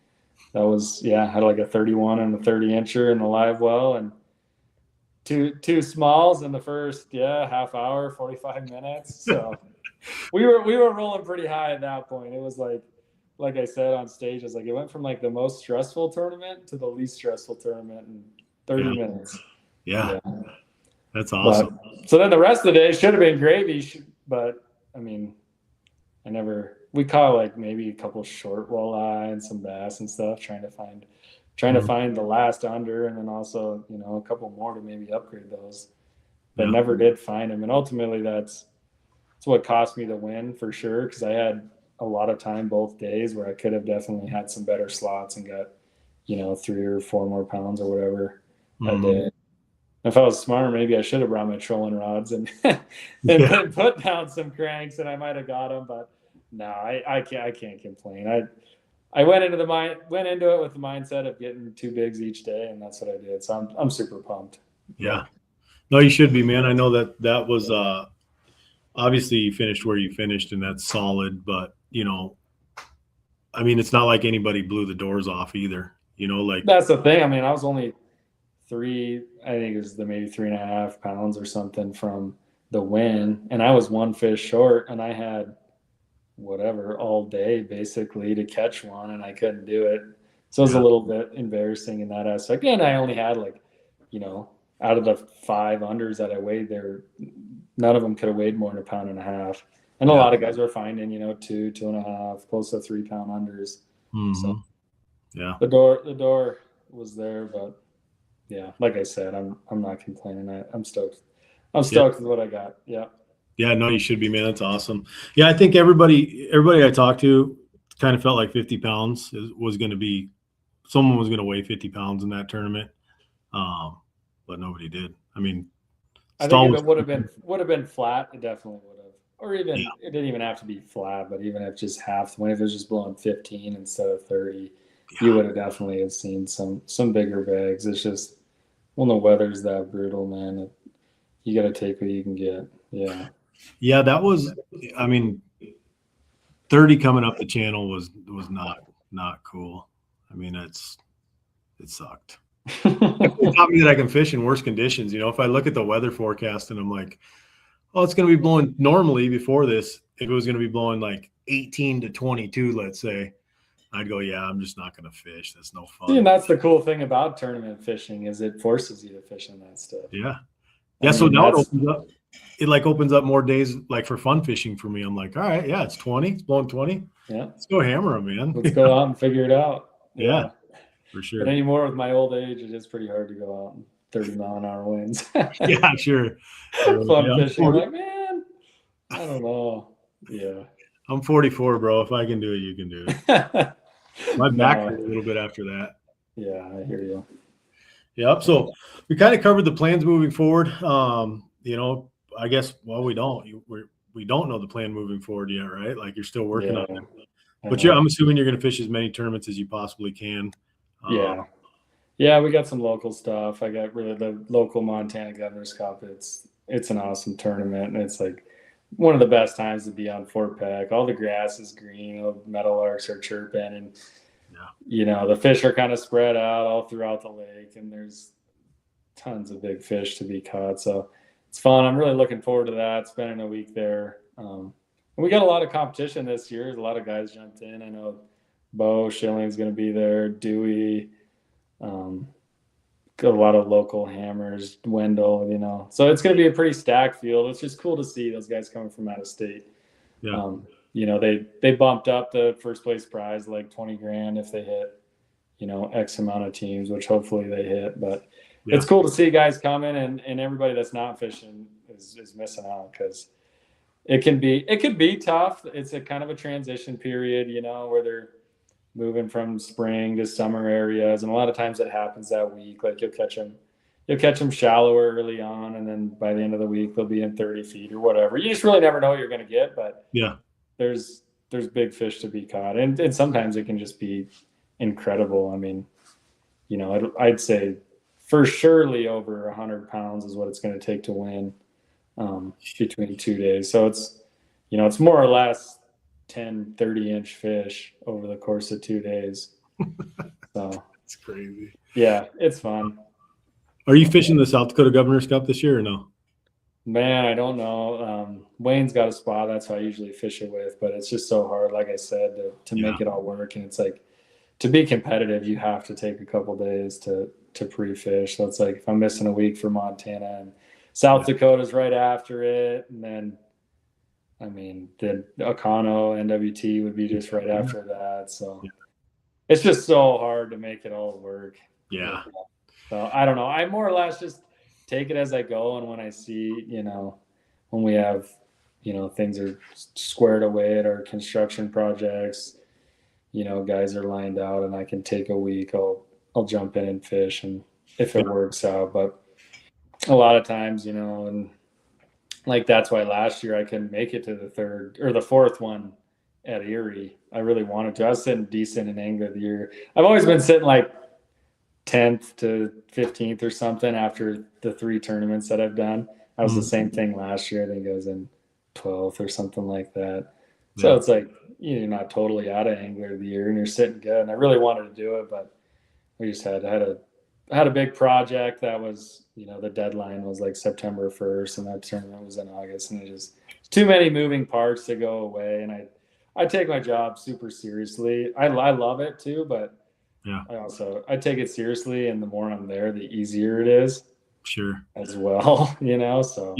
that was, I had like a 31 and a 30 incher in the live well, and two smalls in the first half hour, 45 minutes. So we were rolling pretty high at that point. It was like I said on stage, it went from like the most stressful tournament to the least stressful tournament in 30 minutes. Yeah. That's awesome. So then the rest of the day should have been gravy, but I mean, we caught like maybe a couple short walleye and some bass and stuff, trying to find the last under, and then also, you know, a couple more to maybe upgrade those, but never did find them. And ultimately that's what cost me the win for sure, because I had a lot of time both days where I could have definitely had some better slots and got, you know, 3 or 4 more pounds or whatever that day. If I was smarter, maybe I should have brought my trolling rods and then put down some cranks, and I might have got them. But no, I can't complain. I went into it with the mindset of getting 2 bigs each day, and that's what I did. So I'm super pumped. Yeah, no, you should be, man. I know that was obviously you finished where you finished, and that's solid. But you know, I mean, it's not like anybody blew the doors off either. You know, like that's the thing. I mean, I was only I think it was maybe 3.5 pounds or something from the win, and I was 1 fish short, and I had whatever all day basically to catch one, and I couldn't do it. So it was a little bit embarrassing in that aspect. And I only had, like, you know, out of the 5 unders that I weighed there, none of them could have weighed more than 1.5 pounds. And a lot of guys were finding, 2, 2.5, close to 3 pound unders. So yeah, the door was there, but yeah, like I said, I'm not complaining. I'm stoked. I'm stoked with what I got. Yeah. Yeah, no, you should be, man. That's awesome. Yeah, I think everybody I talked to kind of felt like 50 pounds was going to be, someone was going to weigh 50 pounds in that tournament, but nobody did. I mean, I think if it would have been flat, it definitely would have. Or even it didn't even have to be flat, but even if just half the wind, if it was just blowing 15 instead of 30, you would have definitely have seen some bigger bags. It's just when the weather's that brutal, man. You got to take what you can get. Yeah. Yeah, that was, I mean, 30 coming up the channel was not cool. I mean, it sucked. It taught me that I can fish in worse conditions. If I look at the weather forecast and I'm like, oh, it's going to be blowing normally before this, if it was going to be blowing like 18 to 22, let's say, I'd go, yeah, I'm just not going to fish. That's no fun. See, and that's the cool thing about tournament fishing is it forces you to fish in that stuff. Yeah. Yeah. So now it opens up more days like for fun fishing for me. I'm like, all right, yeah, it's 20. It's blowing 20. Yeah. Let's go hammer them, man. Let's go out and figure it out. Yeah, for sure. But anymore with my old age, it is pretty hard to go out in 30-mile-an-hour winds. Yeah, sure. Fun fishing. I'm like, man, I don't know. Yeah. I'm 44, bro. If I can do it, you can do it. My back hurt a little bit after that. Yeah, I hear you. Yep. So we kind of covered the plans moving forward. I guess, well, we don't know the plan moving forward yet, right? Like you're still working on it. But I'm assuming you're going to fish as many tournaments as you possibly can. Yeah, we got some local stuff. I got really the local Montana Governor's Cup. It's an awesome tournament, and it's like one of the best times to be on Fort Peck. All the grass is green, all the meadowlarks are chirping, and the fish are kind of spread out all throughout the lake, and there's tons of big fish to be caught. So it's fun. I'm really looking forward to that. Spending a week there. And we got a lot of competition this year. A lot of guys jumped in. I know Beau Schilling's going to be there. Dewey. Got a lot of local hammers. Wendell. So it's going to be a pretty stacked field. It's just cool to see those guys coming from out of state. Yeah. They bumped up the first place prize like 20 grand if they hit, X amount of teams, which hopefully they hit. But it's cool to see guys coming and everybody that's not fishing is missing out because it could be tough. It's a kind of a transition period, where they're moving from spring to summer areas, and a lot of times it happens that week. Like you'll catch them shallower early on, and then by the end of the week they'll be in 30 feet or whatever. You just really never know what you're going to get, but there's big fish to be caught, and sometimes it can just be incredible. I mean, I'd say for surely over 100 pounds is what it's going to take to win between 2 days. So it's more or less 10, 30-inch fish over the course of 2 days. So it's crazy. Yeah, it's fun. Are you fishing the South Dakota Governor's Cup this year or no? Man, I don't know. Wayne's got a spot. That's who I usually fish it with, but it's just so hard, like I said, to make it all work. And it's like, to be competitive, you have to take a couple days to pre-fish. So it's like if I'm missing a week for Montana and South Dakota's right after it, and then I mean the Ocano NWT would be just right after that. So it's just so hard to make it all work. Yeah. So I don't know. I more or less just take it as I go, and when I see, when we have, things are squared away at our construction projects, guys are lined out, and I can take a week. I'll jump in and fish, and if it works out. But a lot of times, and like that's why last year I couldn't make it to the third or the fourth one at Erie. I really wanted to. I was sitting decent in Angler of the Year. I've always been sitting like 10th to 15th or something after the 3 tournaments that I've done. I was the same thing last year. I think I was in 12th or something like that. So it's like, you're not totally out of Angler of the Year and you're sitting good. And I really wanted to do it, but we just had a big project that was, the deadline was like September 1st and that tournament was in August, and it just too many moving parts to go away. And I take my job super seriously. I love it too, but I take it seriously, and the more I'm there, the easier it is. Sure. As well, so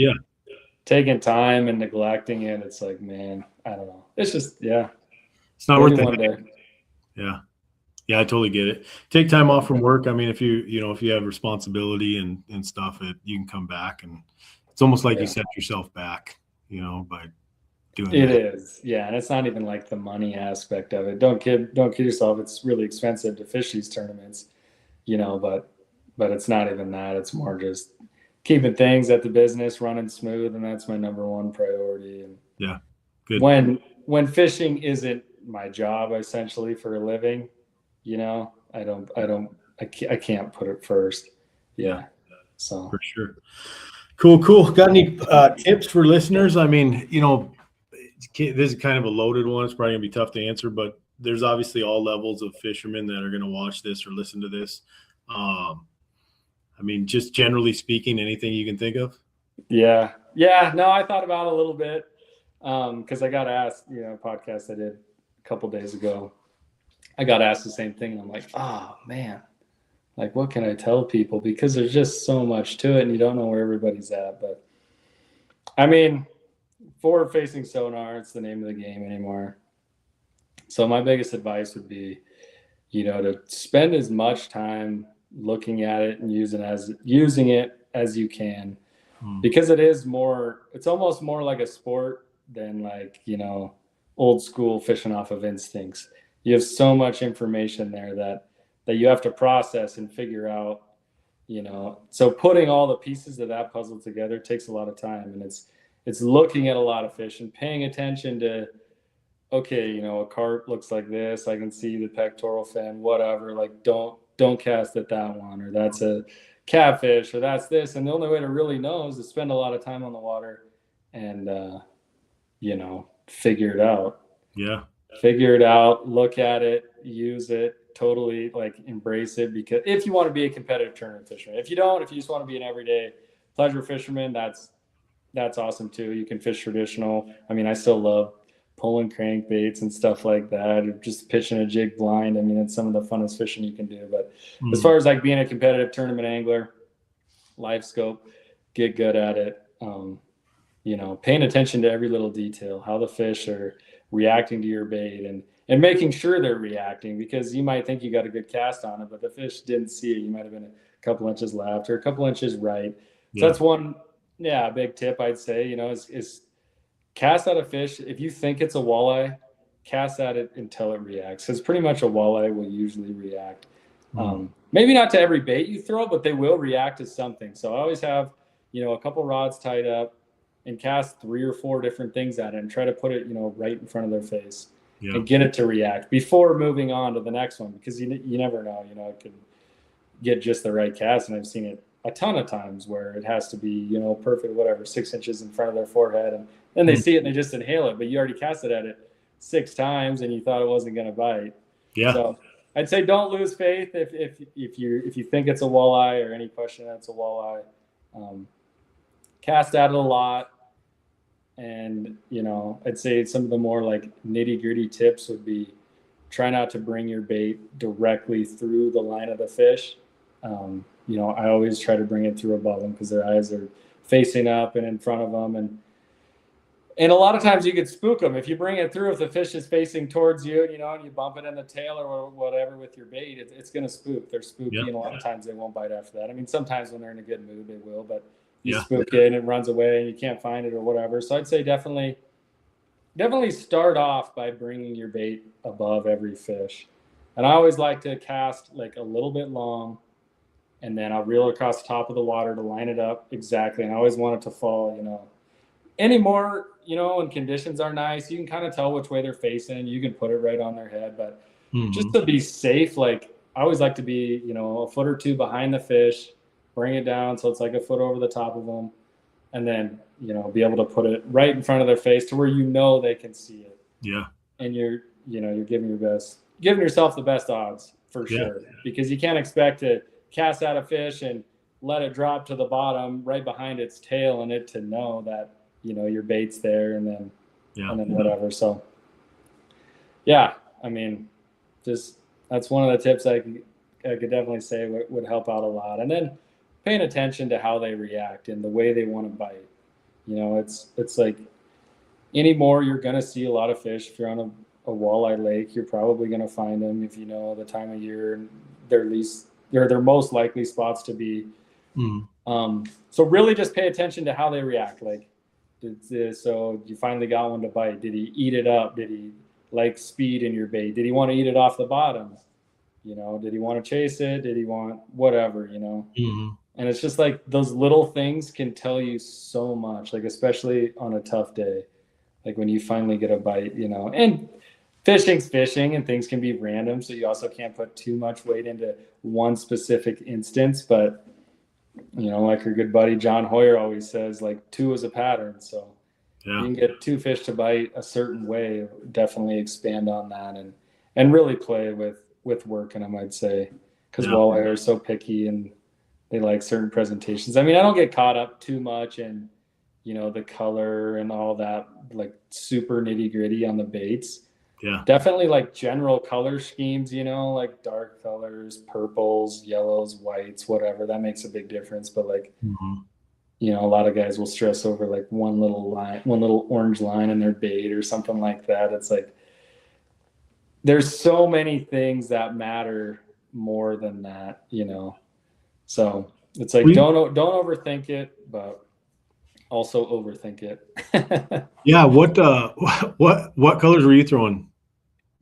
taking time and neglecting it, it's like, man, I don't know. It's just, It's not maybe worth one it. day. Yeah. Yeah, I totally get it. Take time off from work. I mean, if you have responsibility and stuff, you can come back, and it's almost like you set yourself back, by doing It that. is. Yeah. And it's not even like the money aspect of it. Don't kid yourself. It's really expensive to fish these tournaments, but it's not even that. It's more just keeping things at the business running smooth. And that's my number one priority. And Yeah. Good. when fishing isn't my job essentially for a living, I can't put it first. Yeah. So for sure. Cool. Got any tips for listeners? I mean, this is kind of a loaded one. It's probably gonna be tough to answer, but there's obviously all levels of fishermen that are going to watch this or listen to this. I mean, just generally speaking, anything you can think of? Yeah. No, I thought about it a little bit because I got asked, podcast I did a couple days ago. I got asked the same thing, and I'm like, oh man, like what can I tell people? Because there's just so much to it, and you don't know where everybody's at. But I mean, forward-facing sonar, it's the name of the game anymore. So my biggest advice would be, to spend as much time looking at it and using it as you can, because it's almost more like a sport than like, old school fishing off of instincts. You have so much information there that you have to process and figure out, so putting all the pieces of that puzzle together takes a lot of time, and it's looking at a lot of fish and paying attention to, okay, a carp looks like this. I can see the pectoral fin, whatever. Like, don't cast at that one, or that's a catfish, or that's this. And the only way to really know is to spend a lot of time on the water and, figure it out. Yeah. Figure it out, look at it, use it, totally like embrace it. Because if you want to be a competitive tournament fisherman, if you just want to be an everyday pleasure fisherman, that's awesome too. You can fish traditional. I mean, I still love pulling crankbaits and stuff like that, or just pitching a jig blind. I mean, it's some of the funnest fishing you can do. But as far as like being a competitive tournament angler, live scope, get good at it. Paying attention to every little detail, how the fish are reacting to your bait, and making sure they're reacting, because you might think you got a good cast on it, but the fish didn't see it. You might have been a couple inches left or a couple inches right. So that's one, big tip I'd say, is cast at a fish. If you think it's a walleye, cast at it until it reacts, because pretty much a walleye will usually react. Maybe not to every bait you throw, but they will react to something. So I always have, a couple rods tied up and cast 3 or 4 different things at it and try to put it, right in front of their face and get it to react before moving on to the next one, because you never know, it could get just the right cast. And I've seen it a ton of times where it has to be, perfect, whatever, 6 inches in front of their forehead. And then they see it and they just inhale it, but you already casted at it 6 times and you thought it wasn't going to bite. Yeah. So I'd say don't lose faith if you think it's a walleye, or any question that it's a walleye. Cast at it a lot. And, I'd say some of the more like nitty gritty tips would be, try not to bring your bait directly through the line of the fish. I always try to bring it through above them, because their eyes are facing up and in front of them. And a lot of times you could spook them. If you bring it through, if the fish is facing towards you, and you bump it in the tail or whatever with your bait, it's going to spook. They're spooky, and a lot of times they won't bite after that. I mean, sometimes when they're in a good mood, they will, but you spook it and it runs away and you can't find it or whatever. So I'd say definitely start off by bringing your bait above every fish. And I always like to cast like a little bit long, and then I'll reel across the top of the water to line it up exactly. And I always want it to fall, anymore, when conditions are nice, you can kind of tell which way they're facing. You can put it right on their head, but just to be safe, like I always like to be, a foot or 2 behind the fish, bring it down so it's like a foot over the top of them, and then, be able to put it right in front of their face to where they can see it. Yeah. And you're giving yourself the best odds for sure, because you can't expect to cast out a fish and let it drop to the bottom right behind its tail and it to know that, your bait's there, and then whatever. So I mean, just, that's one of the tips I could definitely say would help out a lot. And then paying attention to how they react and the way they want to bite. It's like anymore, you're going to see a lot of fish. If you're on a walleye lake, you're probably going to find them if you know the time of year. They're their most likely spots to be. So really just pay attention to how they react. Like, so you finally got one to bite. Did he eat it up? Did he like speed in your bait? Did he want to eat it off the bottom? Did he want to chase it? Did he want whatever, And it's just like those little things can tell you so much, like especially on a tough day, like when you finally get a bite, and fishing's fishing and things can be random. So you also can't put too much weight into one specific instance, but like your good buddy John Hoyer always says, like 2 is a pattern. So you can get 2 fish to bite a certain way, definitely expand on that and really play with working them, I'd say, because walleye are so picky and they like certain presentations. I mean, I don't get caught up too much in, the color and all that, like super nitty gritty on the baits. Yeah. Definitely like general color schemes, like dark colors, purples, yellows, whites, whatever. That makes a big difference. But like, a lot of guys will stress over like one little orange line in their bait or something like that. It's like, there's so many things that matter more than that, So it's like, don't overthink it, but also overthink it. Yeah. What colors were you throwing?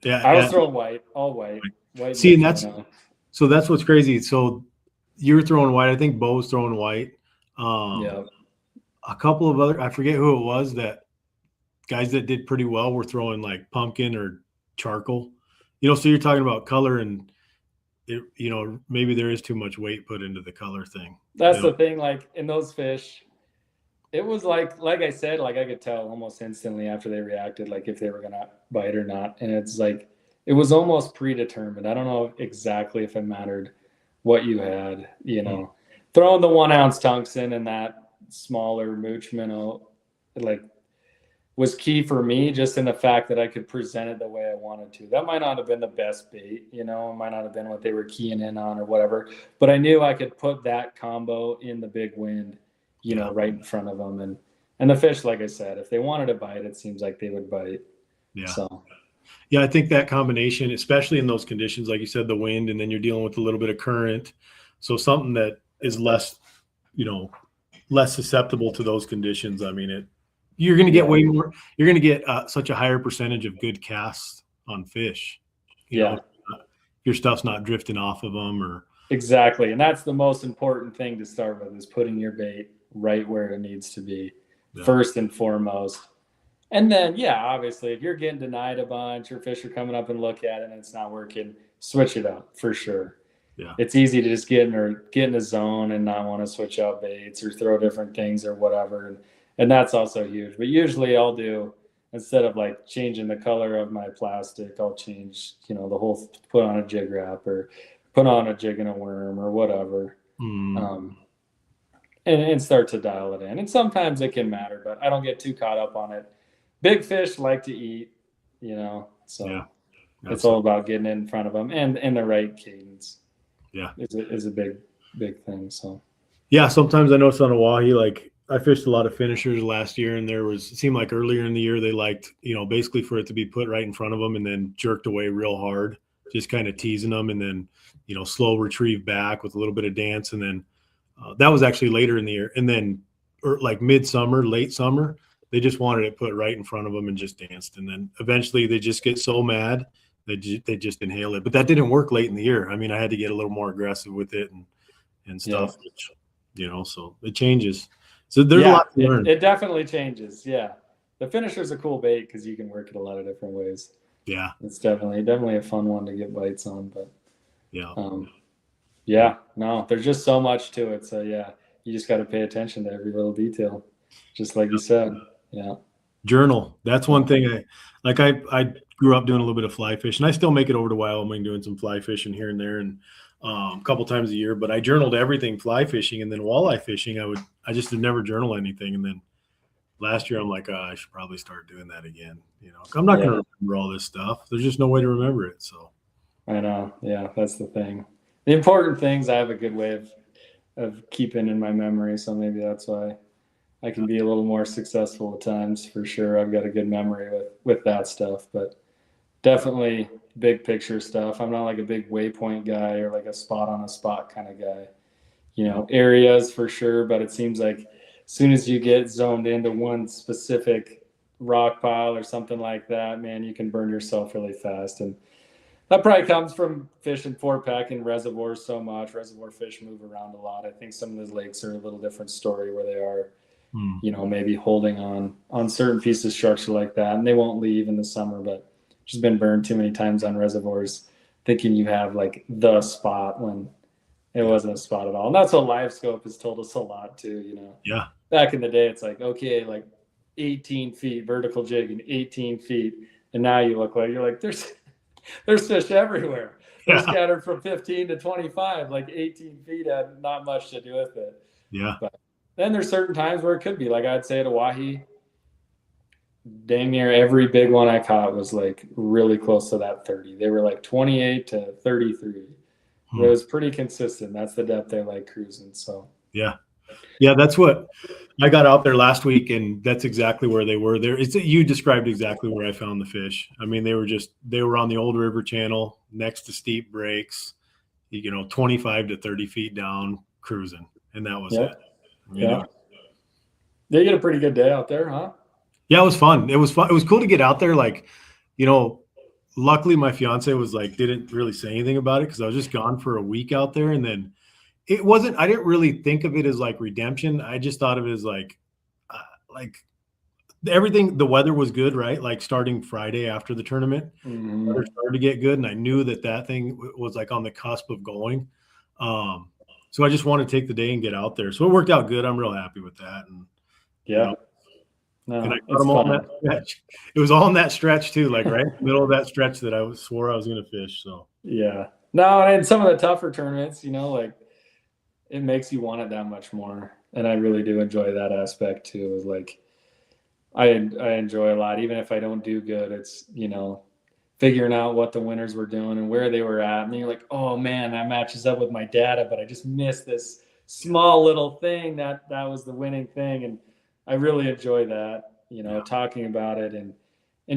Yeah, I was throwing white, all white. See, and that's what's crazy. So you're throwing white. I think Beau's throwing white. A couple of other, I forget who it was, that guys that did pretty well were throwing like pumpkin or charcoal. So you're talking about color, and it, maybe there is too much weight put into the color thing. That's the thing. Like in those fish, it was like I said, like I could tell almost instantly after they reacted, like if they were gonna bite or not. And it's like it was almost predetermined. I don't know exactly if it mattered what you had, throwing the 1 ounce tungsten and that smaller mooch minnow, like was key for me, just in the fact that I could present it the way I wanted to. That might not have been the best bait, it might not have been what they were keying in on or whatever, but I knew I could put that combo in the big wind, right in front of them. And the fish, like I said, if they wanted to bite, it seems like they would bite. Yeah. So, yeah, I think that combination, especially in those conditions, like you said, the wind, and then you're dealing with a little bit of current. So something that is less susceptible to those conditions. I mean, you're going to get way more, you're going to get such a higher percentage of good casts on fish. If your stuff's not drifting off of them or. Exactly. And that's the most important thing to start with, is putting your bait right where it needs to be first and foremost. And then, obviously if you're getting denied a bunch or fish are coming up and look at it and it's not working, switch it up for sure. Yeah. It's easy to just get in a zone and not want to switch out baits or throw different things or whatever. And that's also huge. But usually I'll do, instead of like changing the color of my plastic, I'll change, the whole, put on a jig wrap or put on a jig and a worm or whatever. And start to dial it in. And sometimes it can matter, but I don't get too caught up on it. Big fish like to eat, so it's all about getting in front of them and the right cadence. Yeah. Is a big thing. So sometimes I noticed on Oahe, like I fished a lot of finishers last year, and it seemed like earlier in the year they liked, basically for it to be put right in front of them and then jerked away real hard, just kind of teasing them, and then slow retrieve back with a little bit of dance. And then that was actually later in the year. And then like midsummer, late summer, they just wanted it put right in front of them and just danced. And then eventually they just get so mad they just inhale it. But that didn't work late in the year. I mean, I had to get a little more aggressive with it and stuff, which, so it changes. So there's a lot to learn. It definitely changes. Yeah. The finisher's a cool bait because you can work it a lot of different ways. Yeah. It's definitely a fun one to get bites on, but there's just so much to it. So you just got to pay attention to every little detail, just like you said. Yeah. Journal. That's one thing I grew up doing a little bit of fly fishing. I still make it over to Wyoming doing some fly fishing here and there and a couple times a year, but I journaled everything fly fishing, and then walleye fishing. I just had never journal anything. And then last year I'm like, I should probably start doing that again. I'm not going to remember all this stuff. There's just no way to remember it. So I know. Yeah. That's the thing. The important things I have a good way of keeping in my memory. So maybe that's why I can be a little more successful at times for sure. I've got a good memory with that stuff, but definitely big picture stuff. I'm not like a big waypoint guy or like a spot on a spot kind of guy. Areas for sure, but it seems like as soon as you get zoned into one specific rock pile or something like that, man, you can burn yourself really fast. And that probably comes from fishing 4-pack in reservoirs so much. Reservoir fish move around a lot. I think some of those lakes are a little different story where they are, maybe holding on certain pieces of structure like that, and they won't leave in the summer, but just been burned too many times on reservoirs thinking you have like the spot when it wasn't a spot at all. And that's what Live Scope has told us a lot too, Yeah. Back in the day, it's like, okay, like 18 feet vertical jig and 18 feet. And now you're like, there's fish everywhere. They're scattered from 15 to 25, like 18 feet had not much to do with it. Yeah. But then there's certain times where it could be, like I'd say at Oahe, dang near every big one I caught was like really close to that 30. They were like 28 to 33. It was pretty consistent. That's the depth they like cruising. So yeah, that's what I got out there last week, and that's exactly where they were. There, you described exactly where I found the fish. I mean, they were on the old river channel next to steep breaks, 25 to 30 feet down cruising, and that was it. They get a pretty good day out there, huh? Yeah, it was fun. It was fun. It was cool to get out there. Like, luckily my fiance was like, didn't really say anything about it because I was just gone for a week out there. And then I didn't really think of it as like redemption. I just thought of it as like everything, the weather was good, right? Like starting Friday after the tournament, weather started to get good. And I knew that thing was like on the cusp of going. So I just wanted to take the day and get out there. So it worked out good. I'm real happy with that. And No, and I got them all in that stretch. It was all in that stretch too, like right in the middle of that stretch that I swore I was going to fish. So no, and some of the tougher tournaments, like it makes you want it that much more, and I really do enjoy that aspect too. Is like I enjoy a lot, even if I don't do good. It's figuring out what the winners were doing and where they were at, and you're like, oh man, that matches up with my data, but I just missed this small little thing that was the winning thing, and I really enjoy that, talking about it and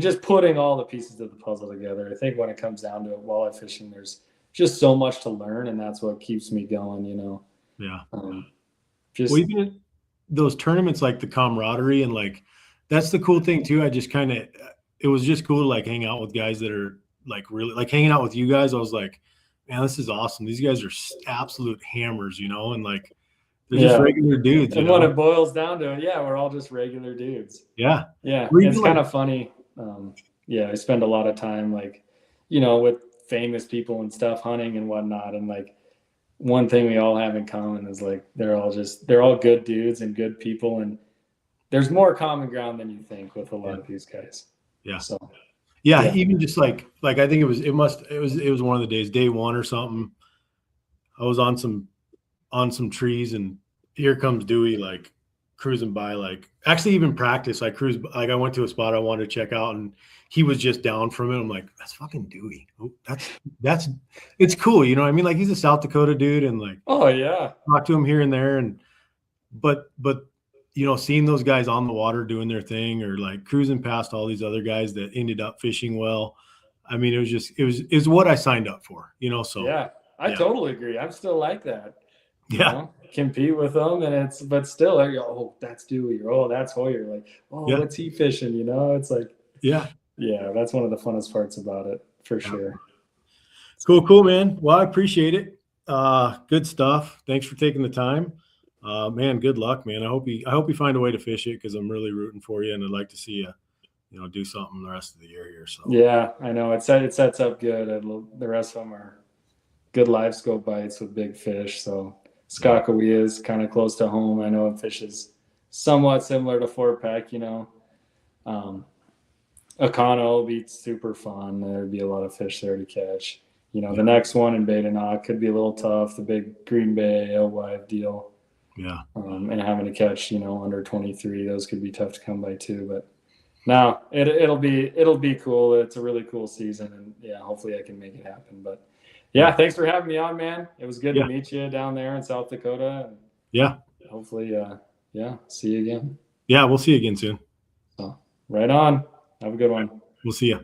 just putting all the pieces of the puzzle together. I think when it comes down to it, walleye fishing, there's just so much to learn, and that's what keeps me going, Yeah. Even those tournaments, like the camaraderie, and like that's the cool thing too. I just it was just cool to like hang out with guys that are like really like hanging out with you guys. I was like, man, this is awesome. These guys are absolute hammers, and like they're just regular dudes. And when it boils down to it, we're all just regular dudes. Yeah. It's kind of funny. I spend a lot of time like, with famous people and stuff, hunting and whatnot. And like one thing we all have in common is like they're all good dudes and good people, and there's more common ground than you think with a lot of these guys. So even just like I think it was one of the days, day one or something. I was on some trees, and here comes Dewey like cruising by, like actually even practice. I cruised, like I went to a spot I wanted to check out, and he was just down from it. I'm like, that's fucking Dewey. Oh, that's it's cool, you know what I mean? Like he's a South Dakota dude, and like talk to him here and there, and but seeing those guys on the water doing their thing, or like cruising past all these other guys that ended up fishing well. I mean, it was what I signed up for, so I totally agree. I'm still like that. Yeah. Compete with them, but still, oh, that's Dewey, or oh, that's Hoyer. Like, oh, what's he fishing? It's like, that's one of the funnest parts about it for sure. Cool, man. Well, I appreciate it. Good stuff. Thanks for taking the time. Man, good luck, man. I hope you find a way to fish it, because I'm really rooting for you, and I'd like to see you, do something the rest of the year here. So I know it sets up good, and the rest of them are good live scope bites with big fish. So Skakawea is kind of close to home. I know it fishes somewhat similar to 4-pack, Akana will be super fun. There'd be a lot of fish there to catch. The next one in Badenoch could be a little tough, the big Green Bay alewife deal. And having to catch, under 23, those could be tough to come by too. But no, it'll be cool. It's a really cool season, and hopefully I can make it happen. But thanks for having me on, man. It was good to meet you down there in South Dakota. And hopefully yeah, see you again. Yeah, we'll see you again soon. So, right on. Have a good one. We'll see you.